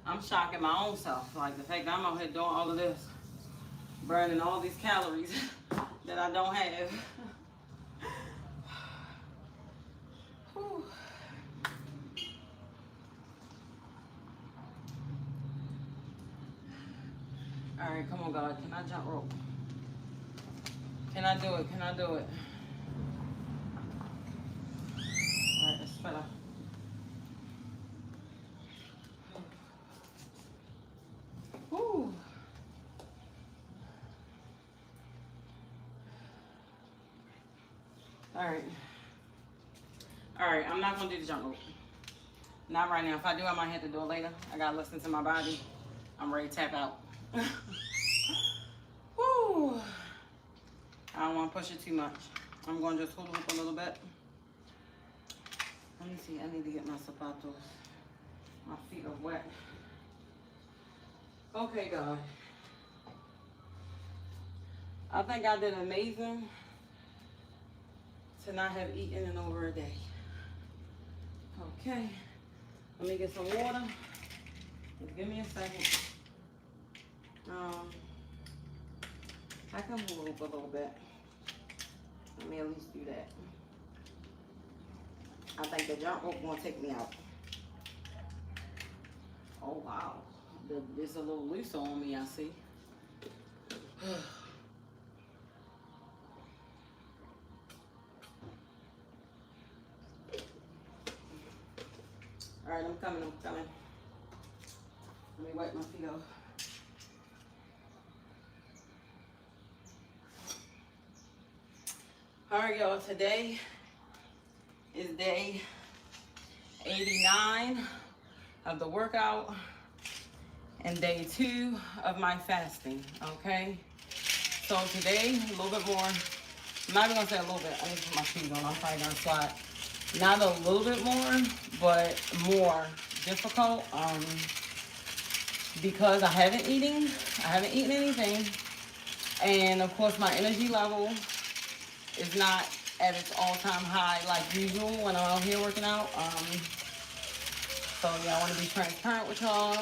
I'm shocking my own self. Like the fact that I'm out here doing all of this, burning all these calories that I don't have. Whew. All right, come on, God. Can I jump rope? Can I do it? Can I do it? All right, let's try to. Woo. All right. All right, I'm not gonna do the jump rope. Not right now. If I do, I might have to do it later. I gotta listen to my body. I'm ready to tap out. Woo. I don't want to push it too much. I'm going to just hold it up a little bit. Let me see. I need to get my zapatos. My feet are wet. Okay, God. I think I did amazing to not have eaten in over a day. Okay. Let me get some water. Just give me a second. I can move a little bit. Let me at least do that. I think the jump rope gonna take me out. Oh wow, it's a little loose on me, I see. All right, I'm coming. Let me wipe my feet off. All right, y'all, today is day 89 of the workout and day 2 of my fasting, okay? So today, a little bit more, I'm not even gonna say a little bit, I need to put my shoes on, I'm probably gonna slide. Not a little bit more, but more difficult, because I haven't eaten anything, and of course my energy level is not at its all-time high like usual when I'm out here working out. So yeah, I want to be transparent with y'all.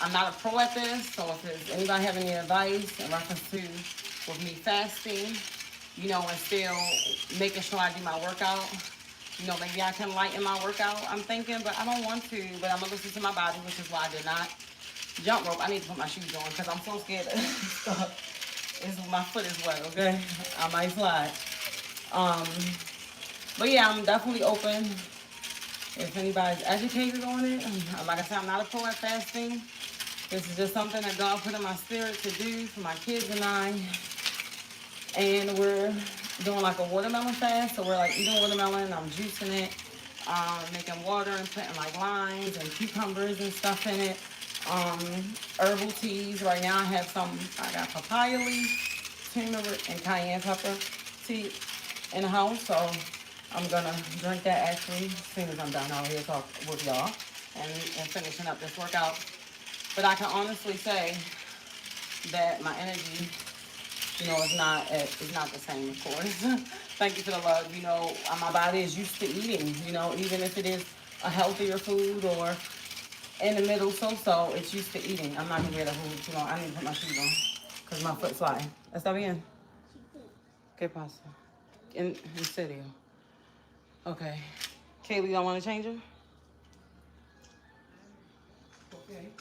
I'm not a pro at this, so if there's anybody have any advice in reference to with me fasting, you know, and still making sure I do my workout, you know, maybe I can lighten my workout, I'm thinking, but I don't want to, but I'm gonna listen to my body, which is why I did not jump rope. I need to put my shoes on because I'm so scared of stuff. My foot is wet, okay? I might slide. But yeah, I'm definitely open if anybody's educated on it. Like I said, I'm not a pro at fasting. This is just something that God put in my spirit to do for my kids and I. And we're doing like a watermelon fast. So we're like eating watermelon, I'm juicing it, making water and putting like limes and cucumbers and stuff in it. Herbal teas. Right now I got papaya leaf, turmeric, and cayenne pepper tea in the house. So I'm gonna drink that actually as soon as I'm done out here talking with y'all and finishing up this workout. But I can honestly say that my energy, you know, is not the same, of course. Thank you for the love. You know, my body is used to eating, you know, even if it is a healthier food or in the middle, so it's used to eating. I'm not gonna get a food, you know, I need to put my shoes on because my foot's sliding. ¿Está bien? ¿Qué pasa? En serio? Okay. Kaylee, don't want to change them? Okay.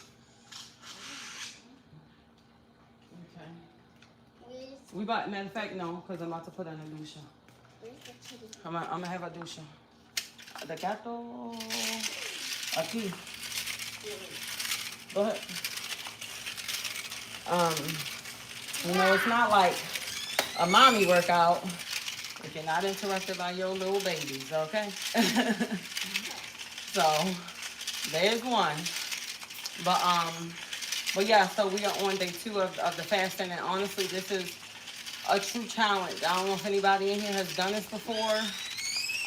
Matter of fact, no, because I'm about to put in a dusha. I'm gonna have a dusha. The gato aquí. Go ahead. You know, it's not like a mommy workout if you're not interrupted by your little babies, okay? So there's one. But yeah, so we are on day 2 of the fasting, and honestly, this is a true challenge. I don't know if anybody in here has done this before.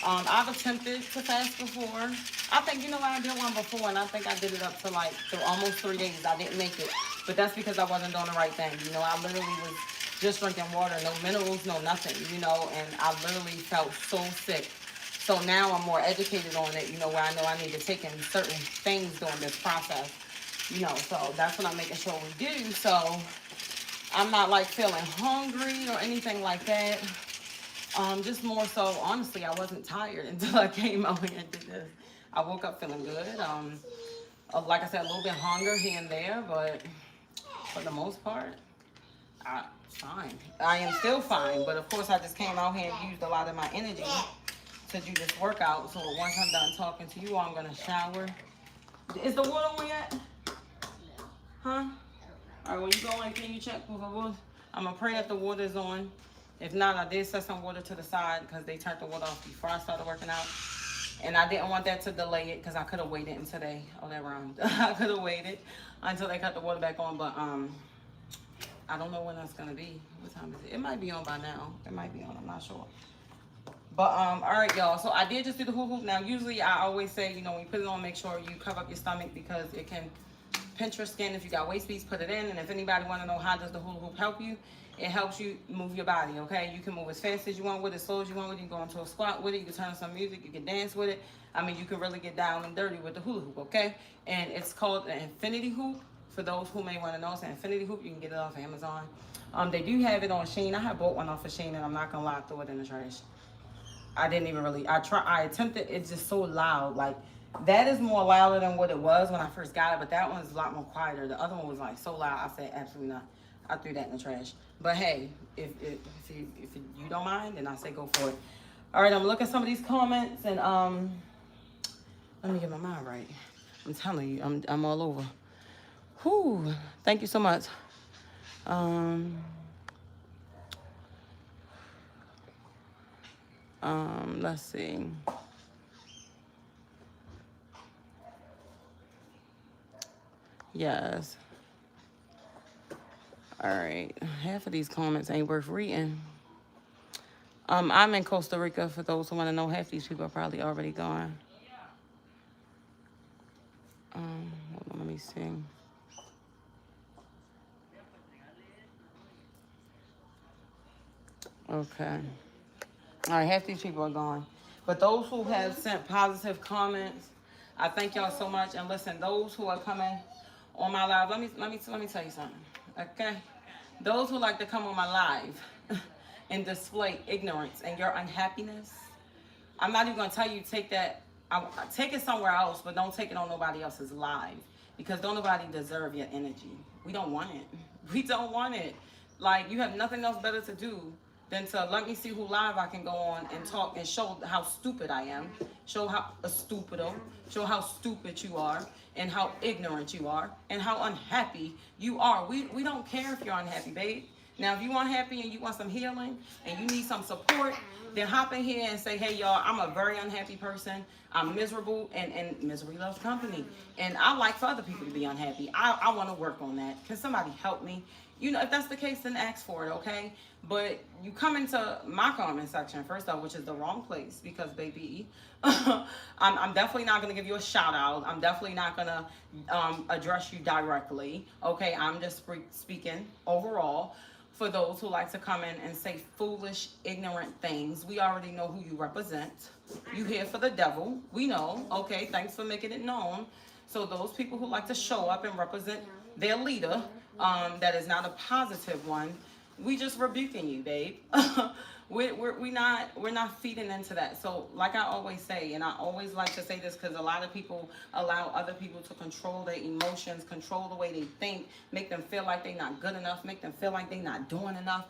I've attempted to fast before. I think, you know what, I did one before, and I think I did it up to like almost 3 days. I didn't make it, but that's because I wasn't doing the right thing. You know, I literally was just drinking water, no minerals, no nothing, you know, and I literally felt so sick. So now I'm more educated on it, you know, where I know I need to take in certain things during this process, you know, so that's what I'm making sure we do. So I'm not like feeling hungry or anything like that. Just more so, honestly, I wasn't tired until I came out here and did this. I woke up feeling good. Like I said, a little bit hunger here and there, but for the most part, fine. I am still fine, but of course I just came out here and used a lot of my energy to do this workout. So once I'm done talking to you, I'm gonna shower. Is the water on yet? Huh? All right, when you go in, can you check for the water? I'm gonna pray that the water is on. If not, I did set some water to the side because they turned the water off before I started working out. And I didn't want that to delay it because I could have waited until they, oh, that rhymed. I could have waited until they cut the water back on, but I don't know when that's gonna be. What time is it? It might be on by now. It might be on, I'm not sure. But all right, y'all, so I did just do the hula hoop. Now, usually I always say, you know, when you put it on, make sure you cover up your stomach because it can pinch your skin. If you got waist beads, put it in. And if anybody wanna know how does the hula hoop help you, It helps you move your body, okay? You can move as fast as you want with it, as slow as you want with it. You can go into a squat with it. You can turn on some music. You can dance with it. I mean, you can really get down and dirty with the hula hoop, okay? And it's called an infinity hoop. For those who may want to know, it's an infinity hoop. You can get it off Amazon. They do have it on Shein. I have bought one off of Shein, and I'm not gonna lie, I threw it in the trash. I didn't even really. I attempted. It's just so loud. Like that is more louder than what it was when I first got it, but that one is a lot more quieter. The other one was like so loud. I said absolutely not. I threw that in the trash. But hey, if you don't mind, then I say go for it. All right, I'm looking at some of these comments, and let me get my mind right. I'm telling you, I'm all over. Whew. Thank you so much. Let's see. Yes. All right. Half of these comments ain't worth reading. I'm in Costa Rica. For those who want to know, half these people are probably already gone. Hold on, let me see. Okay. All right, half these people are gone. But those who have sent positive comments, I thank y'all so much. And listen, those who are coming on my live, let me tell you something. Okay? Those who like to come on my live and display ignorance and your unhappiness, I'm not even gonna tell you take it somewhere else, but don't take it on nobody else's live. Because don't nobody deserve your energy. We don't want it. We don't want it. Like you have nothing else better to do than to let me see who live I can go on and talk and show how stupid I am, show how show how stupid you are, and how ignorant you are, and how unhappy you are. We don't care if you're unhappy, babe. Now, if you unhappy and you want some healing and you need some support, then hop in here and say, hey, y'all, I'm a very unhappy person. I'm miserable, and misery loves company. And I like for other people to be unhappy. I want to work on that. Can somebody help me? You know, if that's the case, then ask for it, okay? But you come into my comment section, first off, which is the wrong place because, baby, I'm definitely not going to give you a shout out. I'm definitely not going to address you directly, okay? I'm just speaking overall. For those who like to come in and say foolish, ignorant things, we already know who you represent. You here for the devil. We know, okay? Thanks for making it known. So those people who like to show up and represent their leader, that is not a positive one, we just rebuking you, babe. we're not feeding into that. So like I always say, and I always like to say this because a lot of people allow other people to control their emotions, control the way they think, make them feel like they're not good enough, make them feel like they're not doing enough.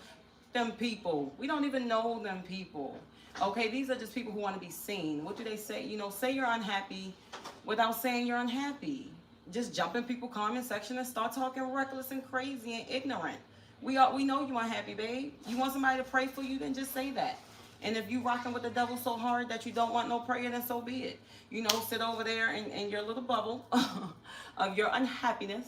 Them people, we don't even know them people. Okay, these are just people who want to be seen. What do they say? You know, say you're unhappy without saying you're unhappy. Just jump in people's comment section and start talking reckless and crazy and ignorant. We know you unhappy, babe. You want somebody to pray for you, then just say that. And if you rocking with the devil so hard that you don't want no prayer, then so be it. You know, sit over there in your little bubble of your unhappiness.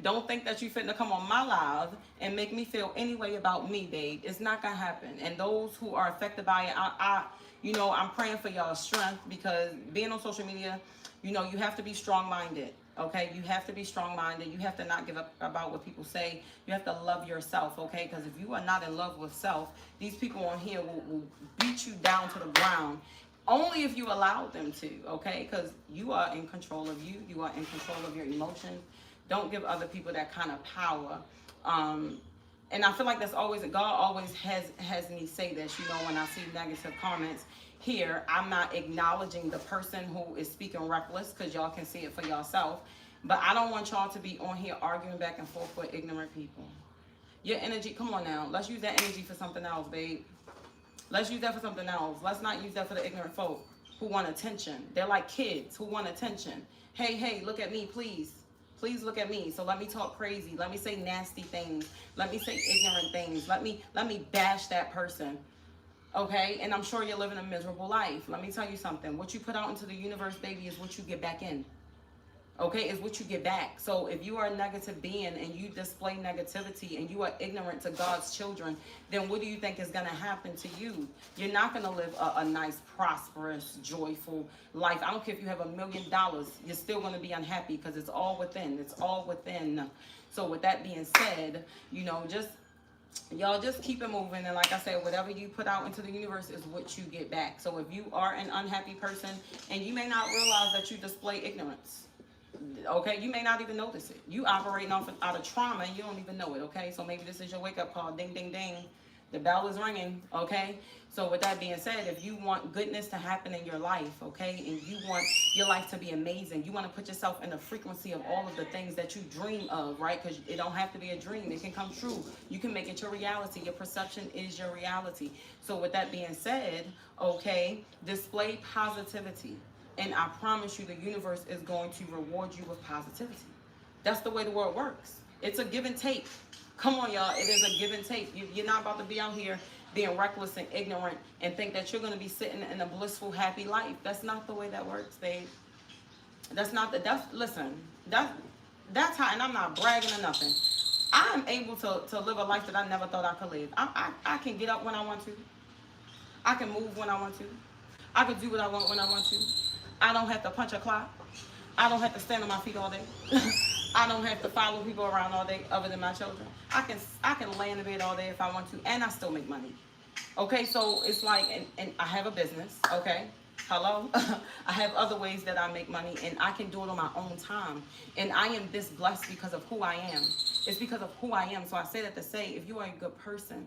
Don't think that you finna come on my live and make me feel any way about me, babe. It's not gonna happen. And those who are affected by it, I'm praying for y'all's strength because being on social media, you know, you have to be strong-minded. Okay, you have to be strong-minded. You have to not give up about what people say. You have to love yourself, okay? Because if you are not in love with self, these people on here will beat you down to the ground only if you allow them to, okay? Because you are in control of you. You are in control of your emotions. Don't give other people that kind of power. And I feel like that's always, God always has me say this, you know, when I see negative comments. Here, I'm not acknowledging the person who is speaking reckless because y'all can see it for yourself. But I don't want y'all to be on here arguing back and forth with ignorant people. Your energy, come on now. Let's use that energy for something else, babe. Let's use that for something else. Let's not use that for the ignorant folk who want attention. They're like kids who want attention. Hey, look at me, please. Please look at me. So let me talk crazy. Let me say nasty things. Let me say ignorant things. Let me bash that person. Okay, and I'm sure you're living a miserable life. Let me tell you something. What you put out into the universe, baby, is what you get back in. Okay, is what you get back. So if you are a negative being and you display negativity and you are ignorant to God's children, then what do you think is going to happen to you? You're not going to live a nice, prosperous, joyful life. I don't care if you have $1 million. You're still going to be unhappy because it's all within. It's all within. So with that being said, you know, just y'all just keep it moving. And like I said, whatever you put out into the universe is what you get back. So if you are an unhappy person and you may not realize that you display ignorance, okay, you may not even notice it. You operating out of trauma and you don't even know it. Okay, so maybe this is your wake up call. Ding ding ding, the bell is ringing. Okay, so with that being said, if you want goodness to happen in your life, okay, and you want your life to be amazing, you want to put yourself in the frequency of all of the things that you dream of, right? Because it don't have to be a dream, it can come true. You can make it your reality. Your perception is your reality. So with that being said, okay, display positivity. And I promise you, the universe is going to reward you with positivity. That's the way the world works. It's a give and take. Come on, y'all. It is a give and take. You're not about to be out here being reckless and ignorant and think that you're going to be sitting in a blissful, happy life. That's not the way that works, babe. That's not the, that's, listen, that's how, and I'm not bragging or nothing. I'm able to live a life that I never thought I could live. I can get up when I want to. I can move when I want to. I can do what I want when I want to. I don't have to punch a clock. I don't have to stand on my feet all day. I don't have to follow people around all day other than my children. I can lay in the bed all day if I want to, and I still make money. Okay, so it's like, and I have a business, okay? Hello? I have other ways that I make money, and I can do it on my own time. And I am this blessed because of who I am. It's because of who I am. So I say that to say, if you are a good person,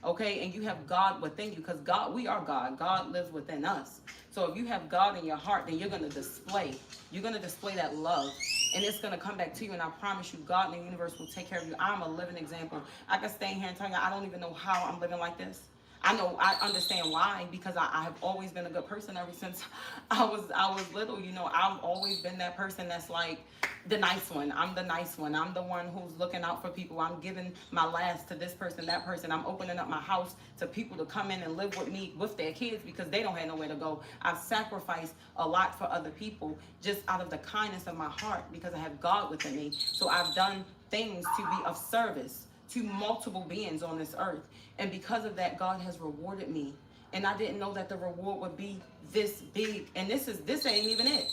okay, and you have God within you, because God, we are God. God lives within us. So if you have God in your heart, then you're going to display. You're going to display that love. And it's going to come back to you. And I promise you, God in the universe will take care of you. I'm a living example. I can stand here and tell you, I don't even know how I'm living like this. I know, I understand why, because I have always been a good person ever since I was little. You know, I've always been that person that's like the nice one. I'm the nice one. I'm the one who's looking out for people. I'm giving my last to this person, that person. I'm opening up my house to people to come in and live with me, with their kids, because they don't have nowhere to go. I've sacrificed a lot for other people just out of the kindness of my heart, because I have God within me. So I've done things to be of service to multiple beings on this earth. And because of that, God has rewarded me. And I didn't know that the reward would be this big. And this ain't even it.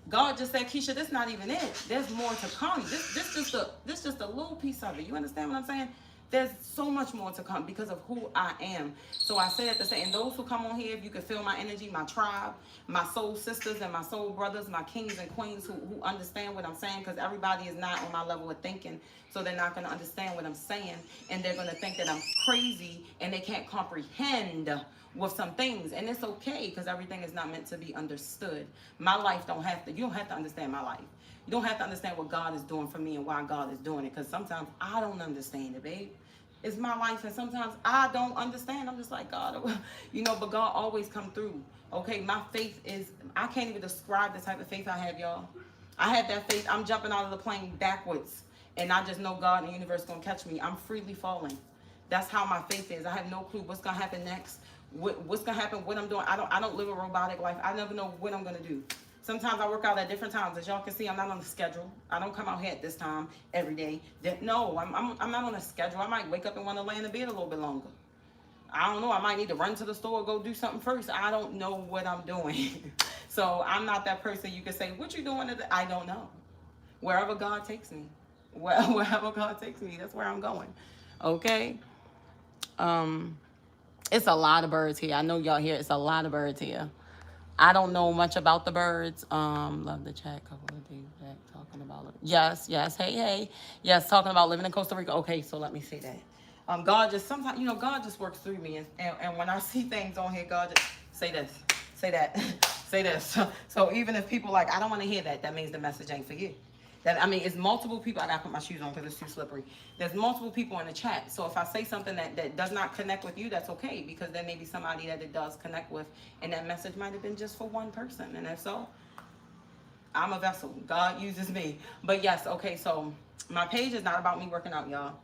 God just said, Keisha, this not even it. There's more to come. This just a little piece of it. You understand what I'm saying? There's so much more to come because of who I am. So I say that to say, and those who come on here, if you can feel my energy, my tribe, my soul sisters and my soul brothers, my kings and queens who understand what I'm saying, because everybody is not on my level of thinking, so they're not going to understand what I'm saying, and they're going to think that I'm crazy, and they can't comprehend with some things, and it's okay, because everything is not meant to be understood. My life you don't have to understand my life. You don't have to understand what God is doing for me and why God is doing it, because sometimes I don't understand it, babe. It's my life, and sometimes I don't understand. I'm just like, God, you know, but God always come through. Okay, my faith is, I can't even describe the type of faith I have, y'all. I have that faith. I'm jumping out of the plane backwards, and I just know God and the universe gonna catch me. I'm freely falling. That's how my faith is. I have no clue what's gonna happen next. What's gonna happen? What I'm doing? I don't live a robotic life. I never know what I'm gonna do. Sometimes I work out at different times. As y'all can see, I'm not on the schedule. I don't come out here at this time every day. No, I'm not on a schedule. I might wake up and want to lay in the bed a little bit longer. I don't know. I might need to run to the store or go do something first. I don't know what I'm doing. So I'm not that person you can say, what you doing today? I don't know. Wherever God takes me. Wherever God takes me, that's where I'm going. Okay? It's a lot of birds here. I know y'all hear it's a lot of birds here. I don't know much about the birds. Love the chat. Couple of days back talking about it. Yes. Hey. Yes, talking about living in Costa Rica. Okay, so let me say that. God just sometimes, you know, God just works through me, and when I see things on here, God just say this, say that, say this. So even if people like, I don't want to hear that, that means the message ain't for you. That, I mean, it's multiple people. I gotta put my shoes on because it's too slippery. There's multiple people in the chat. So if I say something that does not connect with you, that's okay, because there may be somebody that it does connect with, and that message might have been just for one person. And if so, I'm a vessel. God uses me. But yes, okay, so my page is not about me working out, y'all.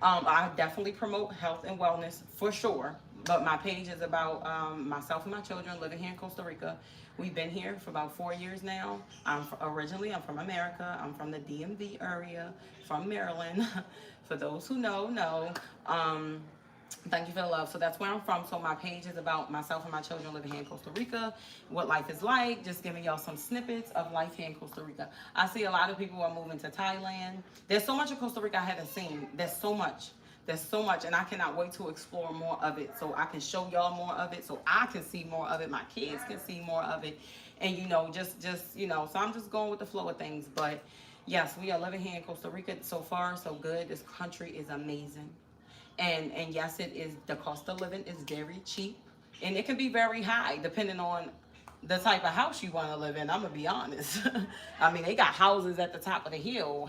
I definitely promote health and wellness for sure. But my page is about myself and my children living here in Costa Rica. We've been here for about 4 years now. Originally, I'm from America. I'm from the DMV area, from Maryland. For those who know. Thank you for the love. So that's where I'm from. So my page is about myself and my children living here in Costa Rica, what life is like, just giving y'all some snippets of life here in Costa Rica. I see a lot of people are moving to Thailand. There's so much of Costa Rica I haven't seen. There's so much. There's so much, and I cannot wait to explore more of it, so I can show y'all more of it, so I can see more of it, my kids can see more of it, and so I'm just going with the flow of things. But yes, we are living here in Costa Rica. So far, so good. This country is amazing, and yes, it is. The cost of living is very cheap, and it can be very high depending on the type of house you want to live in. I'm gonna be honest. I mean, they got houses at the top of the hill,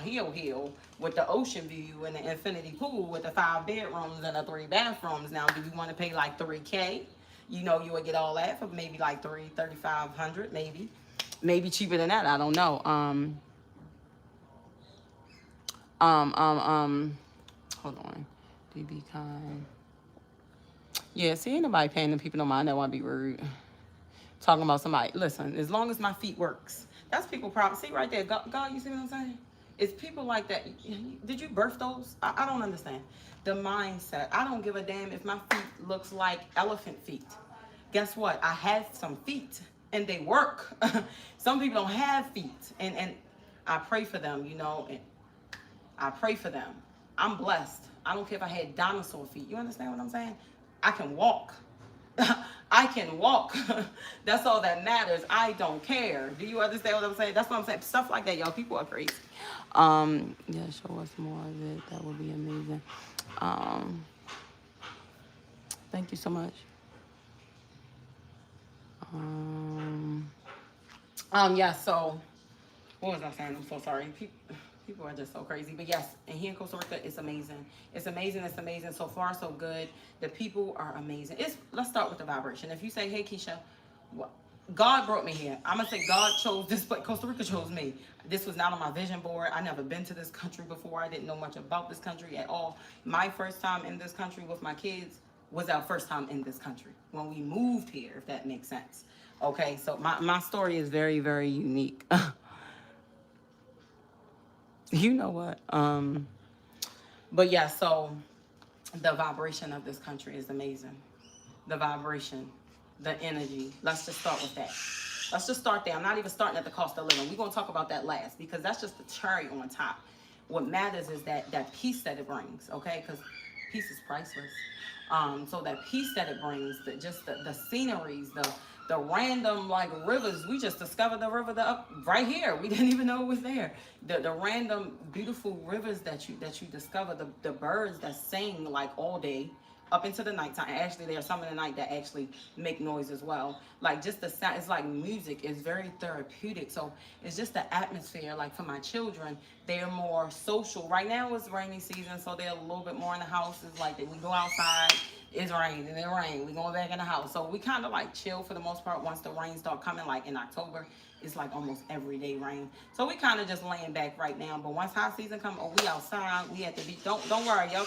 with the ocean view and the infinity pool with the 5 bedrooms and the 3 bathrooms. Now, do you want to pay like 3K? You would get all that for maybe like 3,500, maybe cheaper than that. I don't know. Hold on. DB kind. Yeah, see, ain't nobody paying them people no mind that want to be rude. Talking about somebody. Listen, as long as my feet works. That's people problem. See right there, God, you see what I'm saying? It's people like that. Did you birth those? I don't understand. The mindset. I don't give a damn if my feet looks like elephant feet. Guess what? I have some feet and they work. Some people don't have feet. And I pray for them, and I pray for them. I'm blessed. I don't care if I had dinosaur feet. You understand what I'm saying? I can walk. I can walk. That's all that matters. I don't care. Do you understand what I'm saying? That's what I'm saying. Stuff like that, y'all. People are crazy. Yeah, show us more of it. That would be amazing. Thank you so much. Yeah, so what was I saying? I'm so sorry. People are just so crazy. But yes, and here in Costa Rica, it's amazing. It's amazing. It's amazing. So far, so good. The people are amazing. Let's start with the vibration. If you say, hey, Keisha, God brought me here. I'm going to say God chose this, but Costa Rica chose me. This was not on my vision board. I never been to this country before. I didn't know much about this country at all. My first time in this country with my kids was our first time in this country when we moved here, if that makes sense. Okay, so my story is very, very unique. You know what? But yeah, so the vibration of this country is amazing. The vibration, the energy. Let's just start with that. Let's just start there. I'm not even starting at the cost of living. We're going to talk about that last because that's just the cherry on top. What matters is that peace that it brings, okay? Because peace is priceless. So that peace that it brings, the sceneries, the random like rivers. We just discovered the river up right here. We didn't even know it was there. The random beautiful rivers that you discover, the birds that sing like all day up into the nighttime. Actually, there are some in the night that actually make noise as well. Like just the sound, it's like music. It's very therapeutic. So it's just the atmosphere. Like for my children, they're more social. Right now it's rainy season, so they're a little bit more in the house. It's like we go outside, it's raining, and it rain. We going back in the house. So we kind of like chill for the most part once the rain start coming. Like in October, it's like almost everyday rain. So we kind of just laying back right now. But once high season come, we outside. We at the beach. Don't worry, y'all.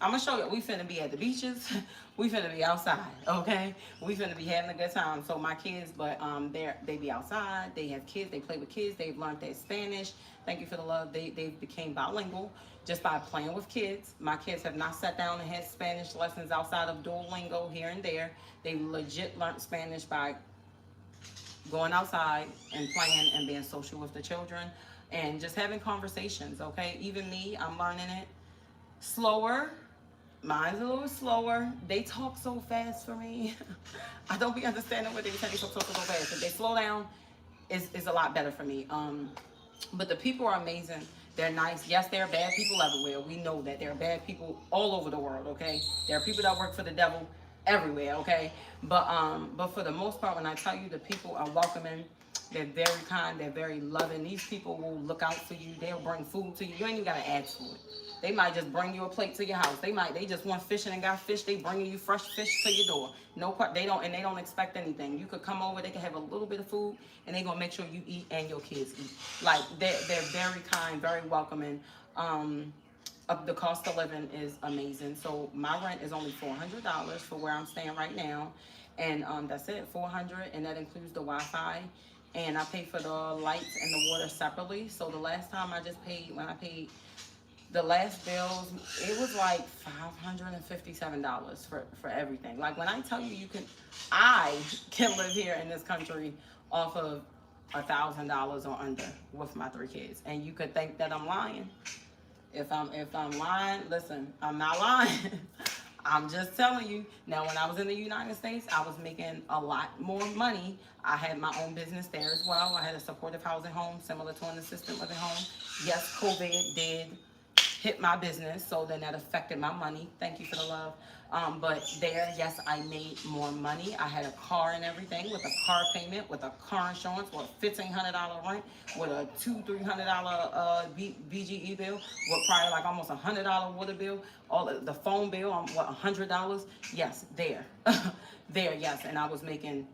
I'm gonna show you. We finna be at the beaches. We finna be outside. Okay. We finna be having a good time. So my kids, but they be outside. They have kids. They play with kids. They've learned their Spanish. Thank you for the love. They became bilingual just by playing with kids. My kids have not sat down and had Spanish lessons outside of Duolingo here and there. They legit learned Spanish by going outside and playing and being social with the children and just having conversations. Okay. Even me, I'm learning it slower. Mine's a little slower. They talk so fast for me. I don't be understanding what they say. They talk so fast. If they slow down, it's a lot better for me. But the people are amazing. They're nice. Yes, there are bad people everywhere. We know that there are bad people all over the world. Okay, there are people that work for the devil everywhere. Okay, but for the most part, when I tell you the people are welcoming, they're very kind. They're very loving. These people will look out for you. They'll bring food to you. You ain't even gotta ask for it. They might just bring you a plate to your house. They just want fishing and got fish. They bringing you fresh fish to your door. They don't expect anything. You could come over. They can have a little bit of food, and they gonna make sure you eat and your kids eat. Like they're very kind, very welcoming. The cost of living is amazing. So my rent is only $400 for where I'm staying right now, and that's it, $400, and that includes the Wi-Fi. And I pay for the lights and the water separately. So the last time I paid the last bills, it was like $557 for everything. Like when I tell you I can live here in this country off of $1,000 or under with my 3 kids. And you could think that I'm lying. If I'm lying, listen, I'm not lying. I'm just telling you. Now, when I was in the United States, I was making a lot more money. I had my own business there as well. I had a supportive housing home, similar to an assisted living home. Yes, COVID did hit my business, so then that affected my money. Thank you for the love. But there, yes, I made more money. I had a car and everything, with a car payment, with a car insurance, with a $1,500 rent, with a $200-300 BGE bill, with probably like almost $100 water bill, all the phone bill, $100. Yes, there, there, yes, and I was making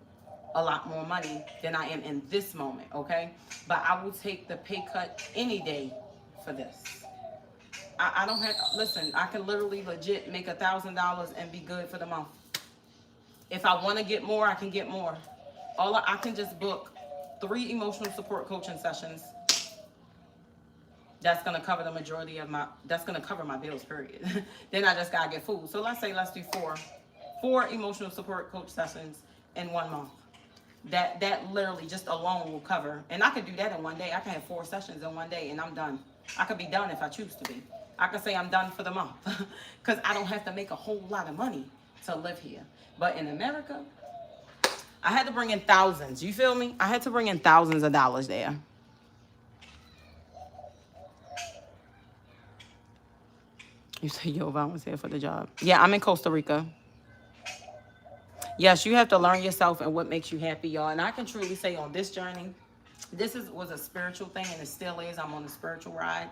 a lot more money than I am in this moment. Okay, but I will take the pay cut any day for this. I don't have, listen, I can literally legit make $1,000 and be good for the month. If I want to get more, I can get more. I can just book 3 emotional support coaching sessions. That's going to cover the majority of that's going to cover my bills, period. Then I just got to get food. So let's do 4 emotional support coach sessions in 1 month. That literally just alone will cover. And I could do that in 1 day. I can have 4 sessions in 1 day and I'm done. I could be done if I choose to be. I could say I'm done for the month because I don't have to make a whole lot of money to live here. But in America, I had to bring in thousands. You feel me? I had to bring in thousands of dollars there. You say you'll volunteer for the job. Yeah, I'm in Costa Rica. Yes, you have to learn yourself and what makes you happy, y'all. And I can truly say on this journey, was a spiritual thing, and it still is. I'm on a spiritual ride.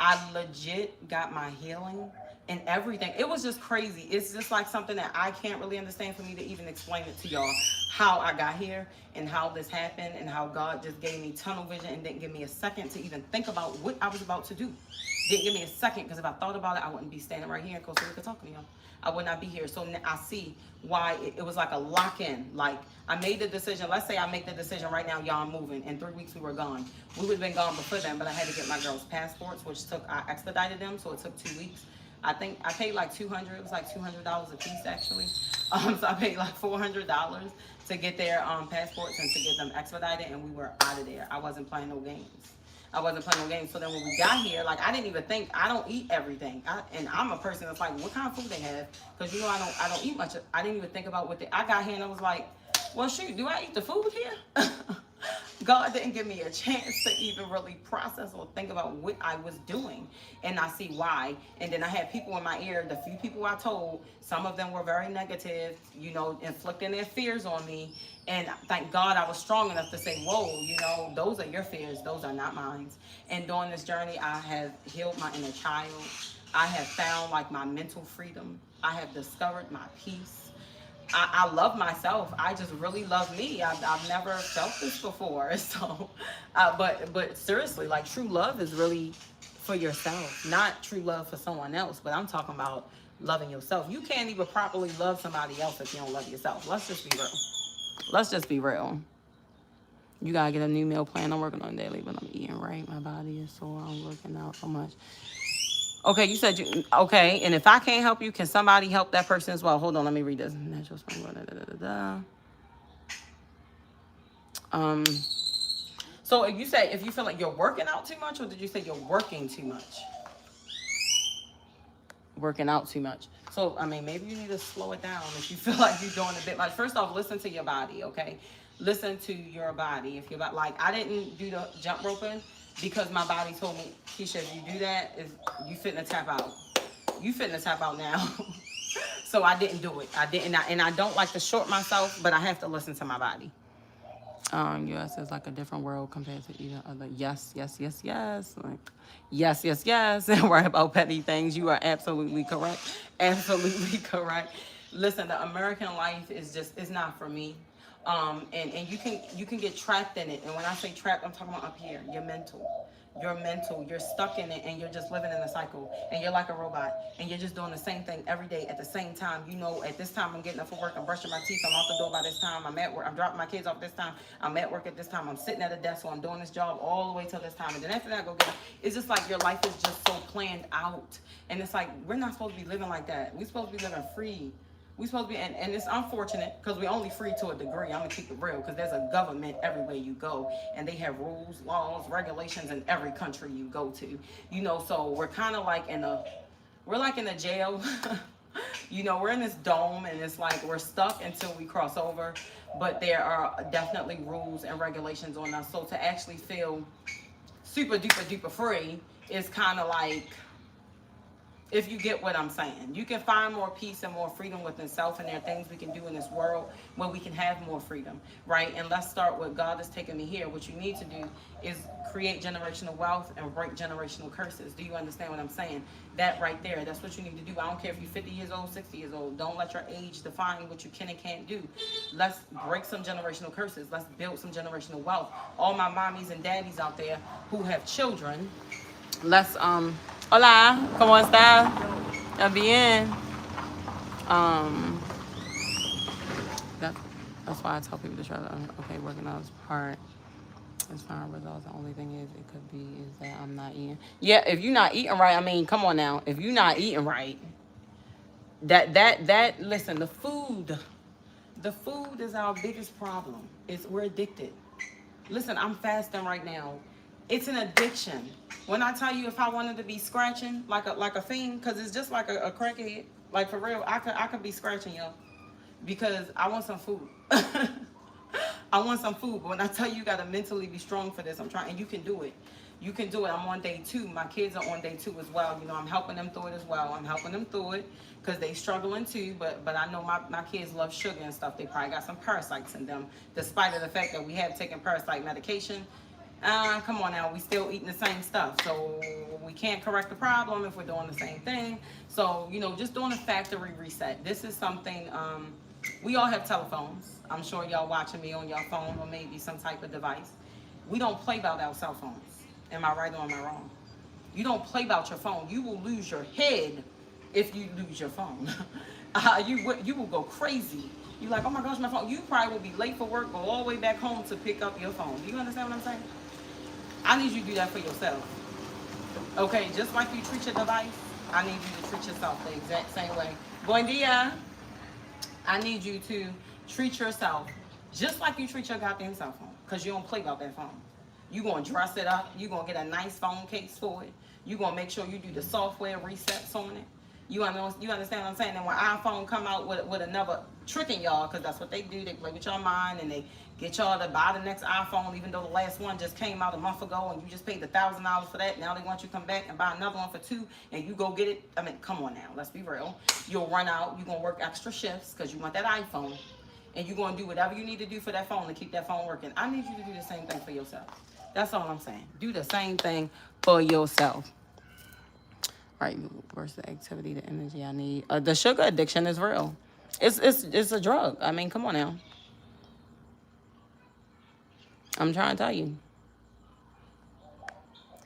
I legit got my healing and everything. It was just crazy. It's just like something that I can't really understand for me to even explain it to y'all, how I got here and how this happened and how God just gave me tunnel vision and didn't give me a second to even think about what I was about to do. Didn't give me a second, because if I thought about it, I wouldn't be standing right here in Costa Rica talking to y'all. I would not be here. So I see why it was like a lock-in. Like, I made the decision. Let's say I make the decision right now, y'all, I'm moving. In 3 weeks, we were gone. We would have been gone before then, but I had to get my girls' passports, which I expedited them, so it took 2 weeks. I think I paid like $200. It was like $200 a piece, actually. So I paid like $400 to get their passports and to get them expedited, and we were out of there. I wasn't playing no games. So then when we got here, like, I didn't even think, I don't eat everything. And I'm a person that's like, what kind of food they have? Because, you know, I don't eat much. I didn't even think about I got here and I was like, well, shoot, do I eat the food here? God didn't give me a chance to even really process or think about what I was doing. And I see why. And then I had people in my ear, the few people I told, some of them were very negative, you know, inflicting their fears on me. And thank God I was strong enough to say, whoa, you know, those are your fears. Those are not mine. And during this journey, I have healed my inner child. I have found like my mental freedom. I have discovered my peace. I love myself. I just really love me. I've never felt this before. So, but seriously, like, true love is really for yourself, not true love for someone else. But I'm talking about loving yourself. You can't even properly love somebody else if you don't love yourself. Let's just be real. You gotta get a new meal plan. I'm working on daily, but I'm eating right. My body is sore. I'm working out so much. Okay, you said okay, and if I can't help you, can somebody help that person as well? Hold on, let me read this. Natural spring, so you say if you feel like you're working out too much, or did you say you're working too much? Working out too much. So, I mean, maybe you need to slow it down if you feel like you're doing a bit much. First off, listen to your body, okay? Listen to your body. If you're about, like, I didn't do the jump roping because my body told me, Keisha, if you do that, you fitting to tap out. You fitting to tap out now. So I didn't do it. And I don't like to short myself, but I have to listen to my body. US is like a different world compared to either other. Yes. Like, yes. And worry about petty things. You are absolutely correct. Absolutely correct. Listen, the American life is not for me. And you can get trapped in it. And when I say trapped, I'm talking about up here. You're mental. You're stuck in it, and you're just living in a cycle, and you're like a robot, and you're just doing the same thing every day at the same time. You know, at this time I'm getting up for work, I'm brushing my teeth, I'm out the door by this time, I'm at work, I'm dropping my kids off this time, I'm at work at this time, I'm sitting at a desk, so I'm doing this job all the way till this time, and then after that I go get it. It's just like your life is just so planned out, and it's like, we're not supposed to be living like that. We're supposed to be living free. We supposed to be, and it's unfortunate because we only free to a degree. I'm gonna keep it real because there's a government everywhere you go, and they have rules, laws, regulations in every country you go to. You know, so we're kind of like we're like in a jail. You know, we're in this dome, and it's like we're stuck until we cross over. But there are definitely rules and regulations on us. So to actually feel super duper duper free is kind of like, if you get what I'm saying. You can find more peace and more freedom within self, and there are things we can do in this world where we can have more freedom, right? And let's start with God has taken me here. What you need to do is create generational wealth and break generational curses. Do you understand what I'm saying? That right there, that's what you need to do. I don't care if you're 50 years old, 60 years old. Don't let your age define what you can and can't do. Let's break some generational curses. Let's build some generational wealth. All my mommies and daddies out there who have children, let's hola, ¿cómo está? ¿Está bien? That's why I tell people to try to, okay, working out is part. As far as results, the only thing is it could be is that I'm not eating. Yeah, if you're not eating right, I mean, come on now. If you're not eating right, listen, the food is our biggest problem. We're addicted. Listen, I'm fasting right now. It's an addiction. When I tell you, if I wanted to be scratching like a fiend, because it's just like a crackhead, like for real, I could be scratching, y'all, because I want some food. I want some food. But when I tell you, you gotta mentally be strong for this. I'm trying, and you can do it. You can do it. I'm on day 2. My kids are on day 2 as well. You know, I'm helping them through it as well. I'm helping them through it because they struggling too. But I know my kids love sugar and stuff. They probably got some parasites in them, despite of the fact that we have taken parasite medication. Come on now, we still eating the same stuff. So we can't correct the problem if we're doing the same thing. So, you know, just doing a factory reset. This is something, we all have telephones. I'm sure y'all watching me on your phone or maybe some type of device. We don't play about our cell phones. Am I right or am I wrong? You don't play about your phone. You will lose your head if you lose your phone. You will go crazy. You're like, oh my gosh, my phone. You probably will be late for work, go all the way back home to pick up your phone. Do you understand what I'm saying? I need you to do that for yourself. Okay, just like you treat your device, I need you to treat yourself the exact same way. Buen dia. I need you to treat yourself just like you treat your goddamn cell phone, because you don't play about that phone. You're going to dress it up. You're going to get a nice phone case for it. You're going to make sure you do the software resets on it. You understand what I'm saying? And when iPhone come out with another tricking y'all, because that's what they do. They play with your mind and they get y'all to buy the next iPhone, even though the last one just came out a month ago and you just paid the $1,000 for that. Now they want you to come back and buy another one for $2 and you go get it. I mean, come on now. Let's be real. You'll run out. You're going to work extra shifts because you want that iPhone. And you're going to do whatever you need to do for that phone to keep that phone working. I need you to do the same thing for yourself. That's all I'm saying. Do the same thing for yourself. Right, where's the activity, the energy I need? The sugar addiction is real. It's a drug. I mean, come on now. I'm trying to tell you.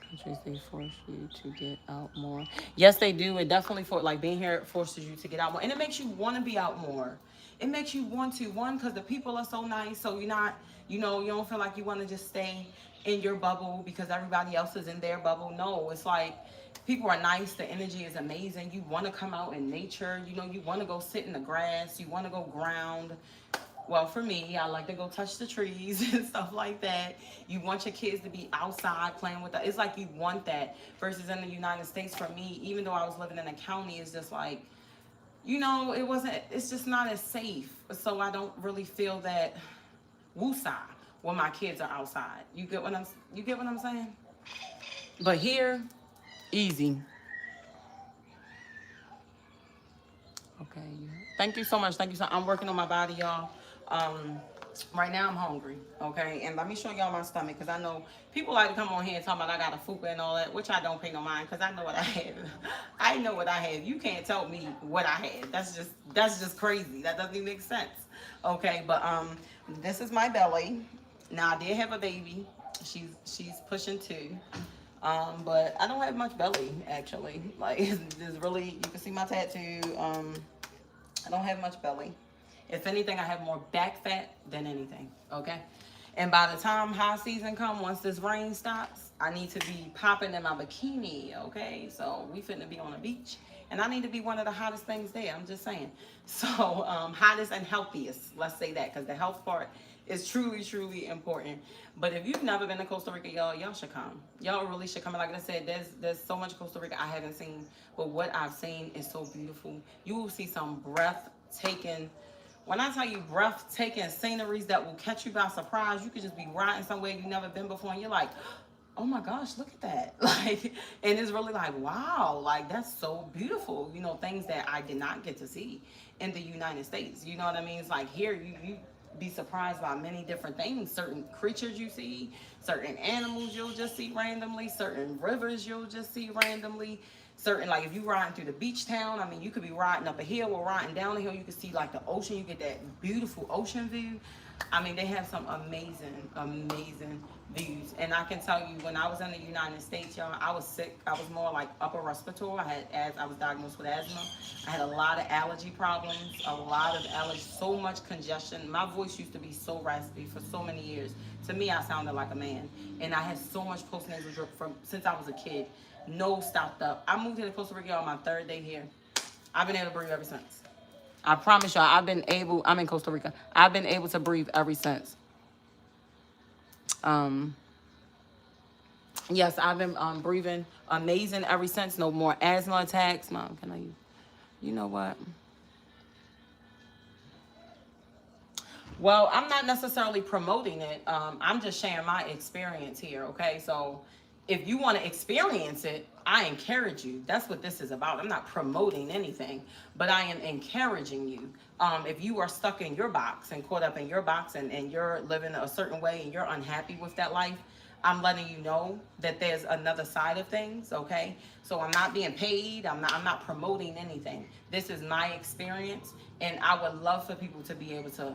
Countries, they force you to get out more. Yes, they do. It definitely like being here forces you to get out more, and it makes you want to be out more. It makes you want to, because the people are so nice. So you're not, you don't feel like you want to just stay in your bubble because everybody else is in their bubble. No, it's like people are nice. The energy is amazing. You want to come out in nature. You want to go sit in the grass. You want to go ground. Well, for me, I like to go touch the trees and stuff like that. You want your kids to be outside playing with that. It's like you want that. Versus in the United States, for me, even though I was living in a county, it's just like, it's just not as safe. So I don't really feel that woosah when my kids are outside. You get what I'm saying? But here, easy. Okay. Thank you so much. I'm working on my body, y'all. Right now I'm hungry, okay? And let me show y'all my stomach, because I know people like to come on here and talk about I got a fupa and all that, which I don't pay no mind, because I know what I have. I know what I have. You can't tell me what I have. That's just crazy. That doesn't even make sense. Okay, but this is my belly. Now I did have a baby. She's pushing 2. But I don't have much belly, actually. Like, there's really, you can see my tattoo. I don't have much belly. If anything, I have more back fat than anything, okay? And by the time high season come, once this rain stops, I need to be popping in my bikini, okay? So we finna be on the beach and I need to be one of the hottest things there. I'm just saying. So hottest and healthiest, let's say that, because the health part is truly, truly important. But if you've never been to Costa Rica, y'all should come. Y'all really should come. Like I said, there's so much Costa Rica I haven't seen, but what I've seen is so beautiful. You will see some breathtaking. When I tell you breathtaking sceneries that will catch you by surprise, you could just be riding somewhere you've never been before, and you're like, oh my gosh, look at that. Like, and it's really like, wow, like that's so beautiful. You know, things that I did not get to see in the United States. You know what I mean? It's like here, you be surprised by many different things. Certain creatures you see, certain animals you'll just see randomly, certain rivers you'll just see randomly. Certain, like if you riding through the beach town, I mean, you could be riding up a hill or riding down a hill. You can see like the ocean. You get that beautiful ocean view. I mean, they have some amazing, amazing views. And I can tell you, when I was in the United States, y'all, I was sick. I was more like upper respiratory. I was diagnosed with asthma. I had a lot of allergy problems, a lot of allergies, so much congestion. My voice used to be so raspy for so many years. To me, I sounded like a man. And I had so much postnasal drip from since I was a kid. No stopped up. I moved here to Costa Rica on my 3rd day here. I've been able to breathe ever since. I promise y'all, I'm in Costa Rica. I've been able to breathe ever since. Yes, I've been breathing amazing ever since. No more asthma attacks. Mom, can I use? You know what? Well, I'm not necessarily promoting it. I'm just sharing my experience here, okay? So if you want to experience it, I encourage you. That's what this is about. I'm not promoting anything, but I am encouraging you. If you are stuck in your box and caught up in your box and you're living a certain way and you're unhappy with that life, I'm letting you know that there's another side of things, okay? So I'm not being paid. I'm not promoting anything. This is my experience, and I would love for people to be able to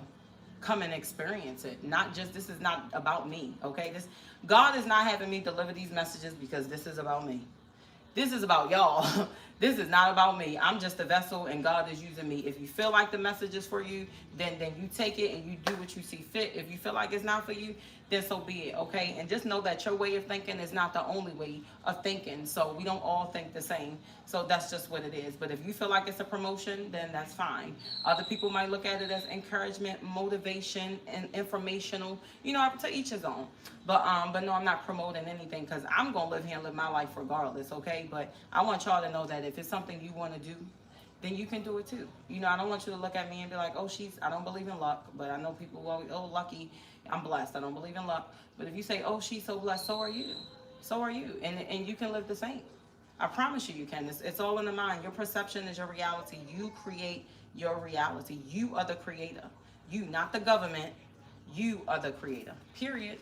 come and experience it. Not just, this is not about me, okay? God is not having me deliver these messages because this is about me. This is about y'all. This is not about me. I'm just a vessel, and God is using me. If you feel like the message is for you, then you take it and you do what you see fit. If you feel like it's not for you, then so be it, okay? And just know that your way of thinking is not the only way of thinking. So we don't all think the same. So that's just what it is. But if you feel like it's a promotion, then that's fine. Other people might look at it as encouragement, motivation, and informational. You know, to each his own. But no, I'm not promoting anything because I'm going to live here and live my life regardless, okay? But I want y'all to know that if it's something you want to do, then you can do it too. You know, I don't want you to look at me and be like, oh, I don't believe in luck. But I know people who always, oh, lucky, I'm blessed. I don't believe in luck. But if you say, oh, she's so blessed, so are you. So are you. And you can live the same. I promise you can. It's all in the mind. Your perception is your reality. You create your reality. You are the creator. You, not the government. You are the creator. Period.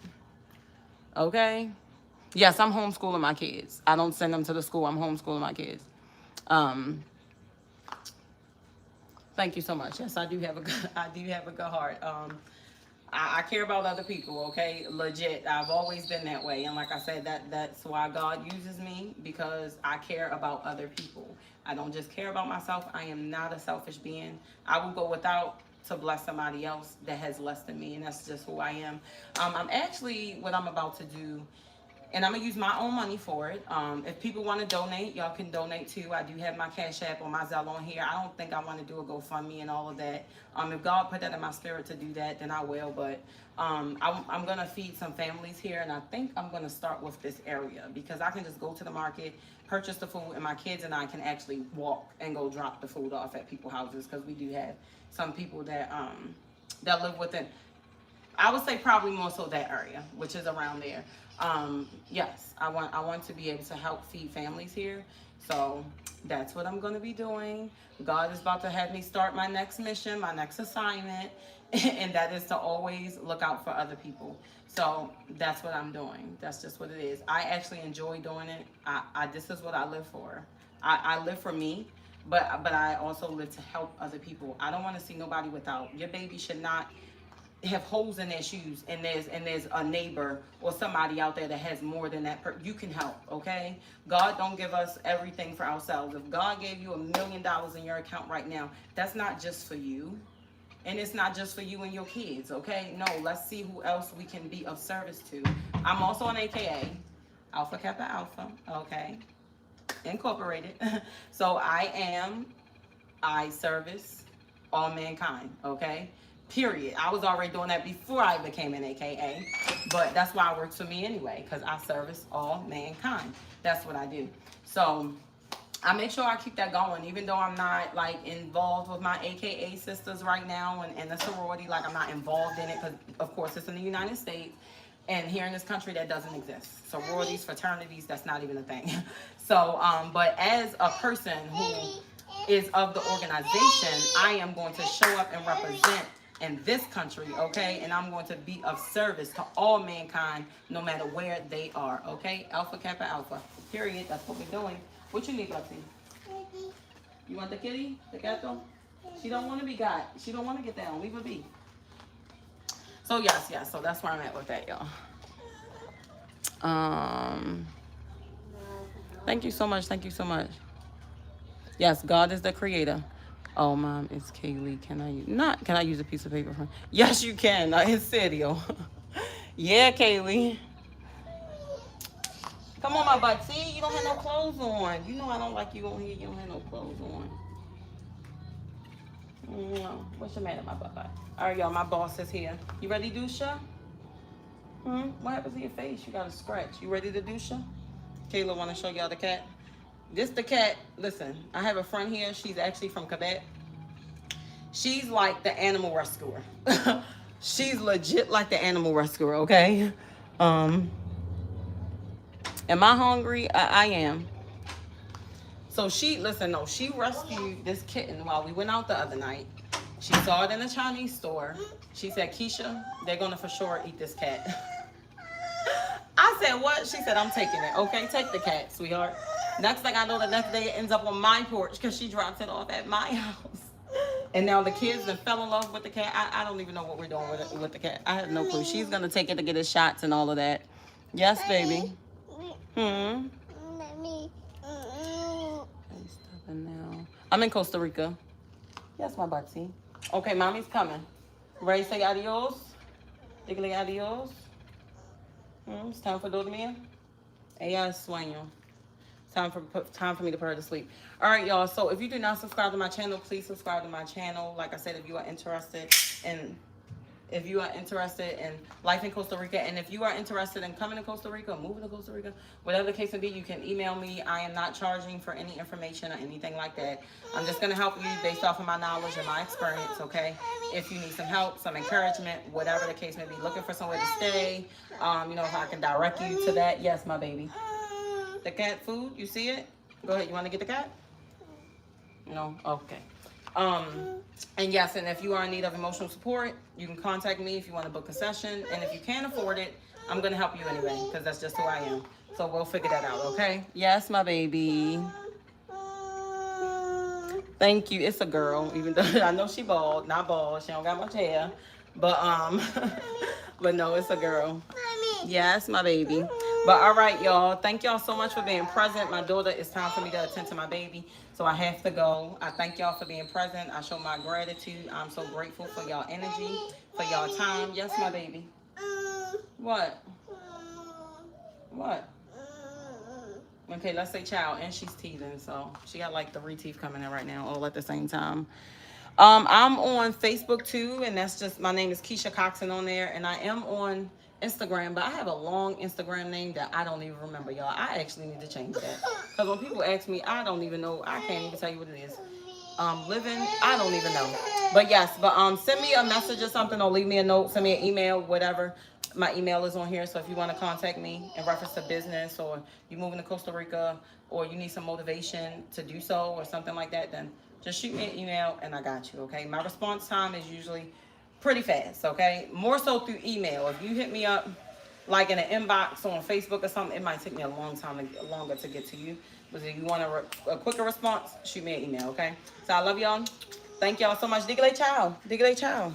Okay? Yes, I'm homeschooling my kids. I don't send them to the school. I'm homeschooling my kids. Thank you so much. Yes, I do have a good heart. I care about other people, okay? Legit. I've always been that way. And like I said, that's why God uses me, because I care about other people. I don't just care about myself. I am not a selfish being. I will go without to bless somebody else that has less than me, and that's just who I am. I'm actually, what I'm about to do, and I'm going to use my own money for it. If people want to donate, y'all can donate too. I do have my Cashapp or my Zell on here. I don't think I want to do a GoFundMe and all of that. If God put that in my spirit to do that, then I will. But I'm going to feed some families here, and I think I'm going to start with this area because I can just go to the market, purchase the food, and my kids and I can actually walk and go drop the food off at people's houses, because we do have some people that live within, I would say probably more so that area, which is around there. Yes, I want to be able to help feed families here. So that's what I'm going to be doing. God is about to have me start my next mission, my next assignment, and that is to always look out for other people. So that's what I'm doing. That's just what it is. I actually enjoy doing it. This is what I live for. I live for me, but I also live to help other people. I don't want to see nobody without. Your baby should not have holes in their shoes, and there's a neighbor or somebody out there that has more than that. You can help, okay? God don't give us everything for ourselves. If God gave you $1 million in your account right now, that's not just for you, and it's not just for you and your kids, okay? No, let's see who else we can be of service to. I'm also an AKA, Alpha Kappa Alpha, okay? Incorporated. So I service all mankind, okay? Period. I was already doing that before I became an AKA, but that's why it works for me anyway, because I service all mankind. That's what I do. So I make sure I keep that going, even though I'm not like involved with my AKA sisters right now and the sorority, like I'm not involved in it because of course it's in the United States, and here in this country that doesn't exist. Sororities, fraternities, that's not even a thing. So, but as a person who is of the organization, I am going to show up and represent in this country, okay? And I'm going to be of service to all mankind, no matter where they are, okay? Alpha, Kappa, Alpha. Period. That's what we're doing. What you need, Lexi? You want the kitty? The gato? She don't want to be got. She don't want to get down. Leave her be. So yes. So that's where I'm at with that, y'all. Thank you so much. Thank you so much. Yes, God is the creator. Oh, Mom, it's Kaylee. Can I use a piece of paper from? Yes, you can. In serio. Yeah, Kaylee. Come on, my butt. See, you don't have no clothes on. You know I don't like you on here. You don't have no clothes on. No. What's the matter, my butt? All right, y'all. My boss is here. You ready, Dusha? What happens to your face? You got a scratch. You ready to Dusha? Kayla want to show y'all the cat. This the cat. Listen, I have a friend here. She's actually from Quebec. She's like the animal rescuer. She's legit like the animal rescuer, okay? Am I hungry? I am. So she rescued this kitten while we went out the other night. She saw it in a Chinese store. She said, Keisha, they're gonna for sure eat this cat. I said, what? She said, I'm taking it. Okay, take the cat, sweetheart. Next thing I know, the next day it ends up on my porch because she drops it off at my house. And now the kids that fell in love with the cat. I don't even know what we're doing with the cat. I have no clue. She's gonna take it to get his shots and all of that. Yes, baby. Now. I'm in Costa Rica. Yes, my butsy. Okay, mommy's coming. Ready to say adios? Dígale adios. It's time for dormir. Ella sueño. Time for me to put her to sleep. All right, y'all. So if you do not subscribe to my channel, please subscribe to my channel. Like I said, if you are interested in life in Costa Rica, and if you are interested in coming to Costa Rica, moving to Costa Rica, whatever the case may be, you can email me. I am not charging for any information or anything like that. I'm just going to help you based off of my knowledge and my experience, okay? If you need some help, some encouragement, whatever the case may be, looking for somewhere to stay, if I can direct you to that. Yes, my baby. The cat food, you see it? Go ahead. You want to get the cat? No? Okay. And yes, and if you are in need of emotional support, you can contact me if you want to book a session. And if you can't afford it, I'm going to help you anyway, because that's just who I am. So we'll figure that out, okay? Yes, my baby. Thank you. It's a girl, even though I know she bald. Not bald. She don't got much hair. But, but no, it's a girl. Yes, my baby. But all right, y'all. Thank y'all so much for being present. My daughter, it's time for me to attend to my baby. So I have to go. I thank y'all for being present. I show my gratitude. I'm so grateful for y'all energy, for y'all time. Yes, my baby. What? What? Okay, let's say child. And she's teething, so she got like 3 teeth coming in right now, all at the same time. I'm on Facebook too, and that's just, my name is KeishaCoxson on there, and I am on Instagram, but I have a long Instagram name that I don't even remember, y'all. I actually need to change that, because when people ask me, I don't even know. I can't even tell you what it is. Living, I don't even know. But yes, send me a message or something, or leave me a note, send me an email, whatever. My email is on here, so if you want to contact me in reference to business, or you moving to Costa Rica, or you need some motivation to do so, or something like that, then just shoot me an email and I got you, okay? My response time is usually pretty fast, okay? More so through email. If you hit me up like in an inbox on Facebook or something, it might take me a long time longer to get to you. But if you want a quicker response, shoot me an email, okay? So I love y'all. Thank y'all so much. Dígale ciao. Dígale ciao.